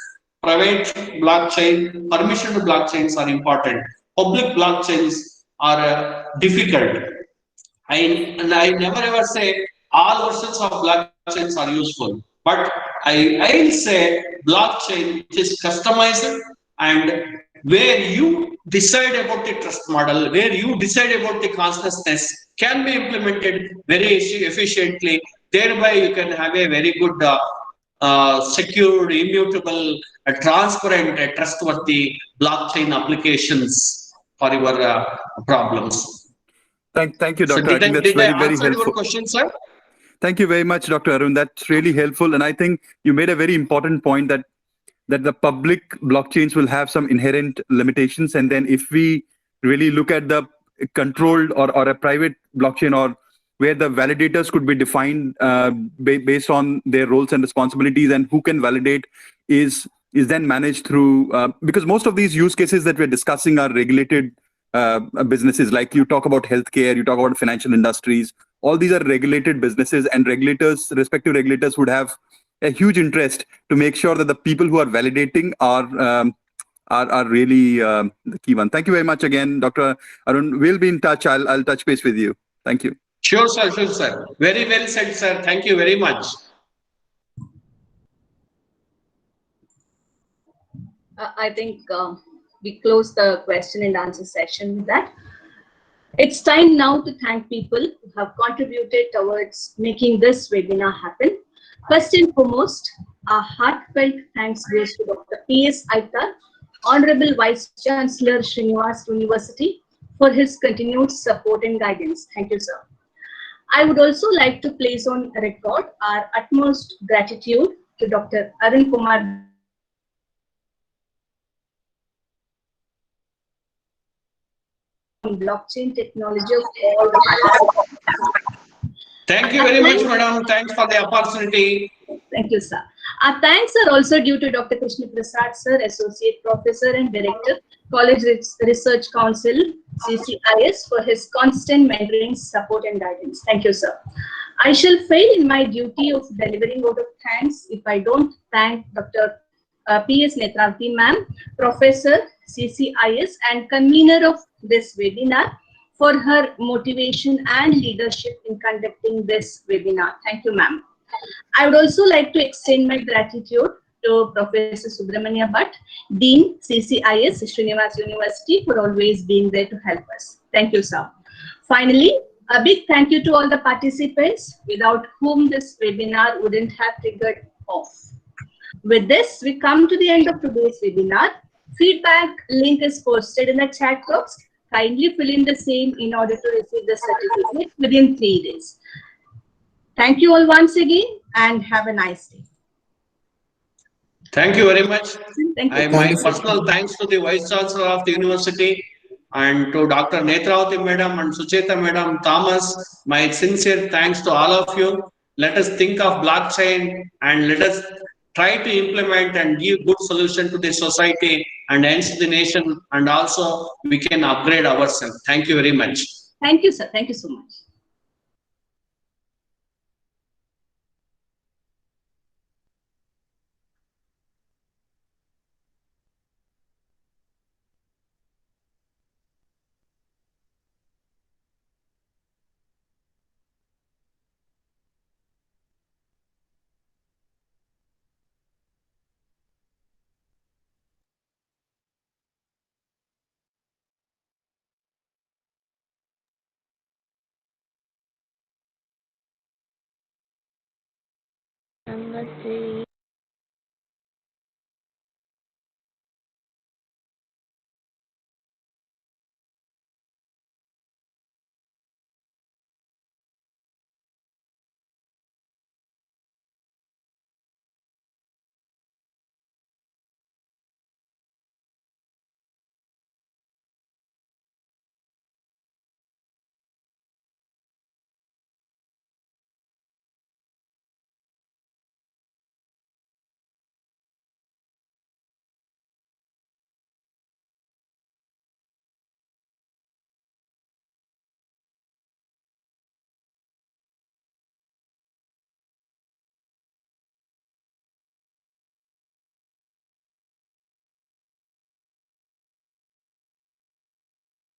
Speaker 2: private blockchain, permissioned blockchains are important. Public blockchains are difficult. I never ever say all versions of blockchains are useful, but I'll say blockchain which is customized and where you decide about the trust model, where you decide about the consciousness can be implemented very efficiently. Thereby, you can have a very good, secure, immutable, transparent, trustworthy blockchain applications for your problems.
Speaker 5: Thank you,
Speaker 2: So
Speaker 5: Doctor. I think that's
Speaker 2: did I
Speaker 5: very
Speaker 2: answer
Speaker 5: helpful.
Speaker 2: your question, sir?
Speaker 5: Thank you very much, Dr. Arun. That's really helpful. And I think you made a very important point that the public blockchains will have some inherent limitations. And then if we really look at the controlled or a private blockchain, or where the validators could be defined based on their roles and responsibilities, and who can validate is then managed through, because most of these use cases that we're discussing are regulated businesses. Like you talk about healthcare, you talk about financial industries, all these are regulated businesses, and respective regulators would have a huge interest to make sure that the people who are validating are really the key one. Thank you very much again, Dr. Arun. We'll be in touch. I'll touch base with you. Thank you.
Speaker 2: Sure, sir. Sure, sir. Very well said, sir. Thank you very much.
Speaker 1: I think we close the question and answer session with that. It's time now to thank people who have contributed towards making this webinar happen. First and foremost, our heartfelt thanks goes to Dr. P.S. Aitar, Honorable Vice Chancellor, Srinivasa University, for his continued support and guidance. Thank you, sir. I would also like to place on record our utmost gratitude to Dr. Arun Kumar, blockchain technology of all the participants.
Speaker 2: Thank you very much, madam. Thanks for the opportunity.
Speaker 1: Thank you, sir. Our thanks are also due to Dr. Krishna Prasad, sir, Associate Professor and Director, College Research Council, CCIS, for his constant mentoring, support, and guidance. Thank you, sir. I shall fail in my duty of delivering vote of thanks if I don't thank Dr. P.S. Netravati, ma'am, Professor, CCIS, and convener of this webinar, for her motivation and leadership in conducting this webinar. Thank you, ma'am. I would also like to extend my gratitude to Professor Subramania Bhatt, Dean, CCIS, Srinivasa University, for always being there to help us. Thank you, sir. Finally, a big thank you to all the participants, without whom this webinar wouldn't have triggered off. With this, we come to the end of today's webinar. Feedback link is posted in the chat box. Kindly fill in the same in order to receive the certificate within 3 days. Thank you all once again, and have a nice day.
Speaker 2: Thank you very much.
Speaker 1: Thank you.
Speaker 2: My personal thanks to the Vice Chancellor of the University, and to Dr. Netravati Madam and Sucheta Madam, Thomas. My sincere thanks to all of you. Let us think of blockchain and let us try to implement and give good solution to the society and hence the nation, and also we can upgrade ourselves. Thank you very much.
Speaker 1: Thank you, sir. Thank you so much.
Speaker 4: Namaste.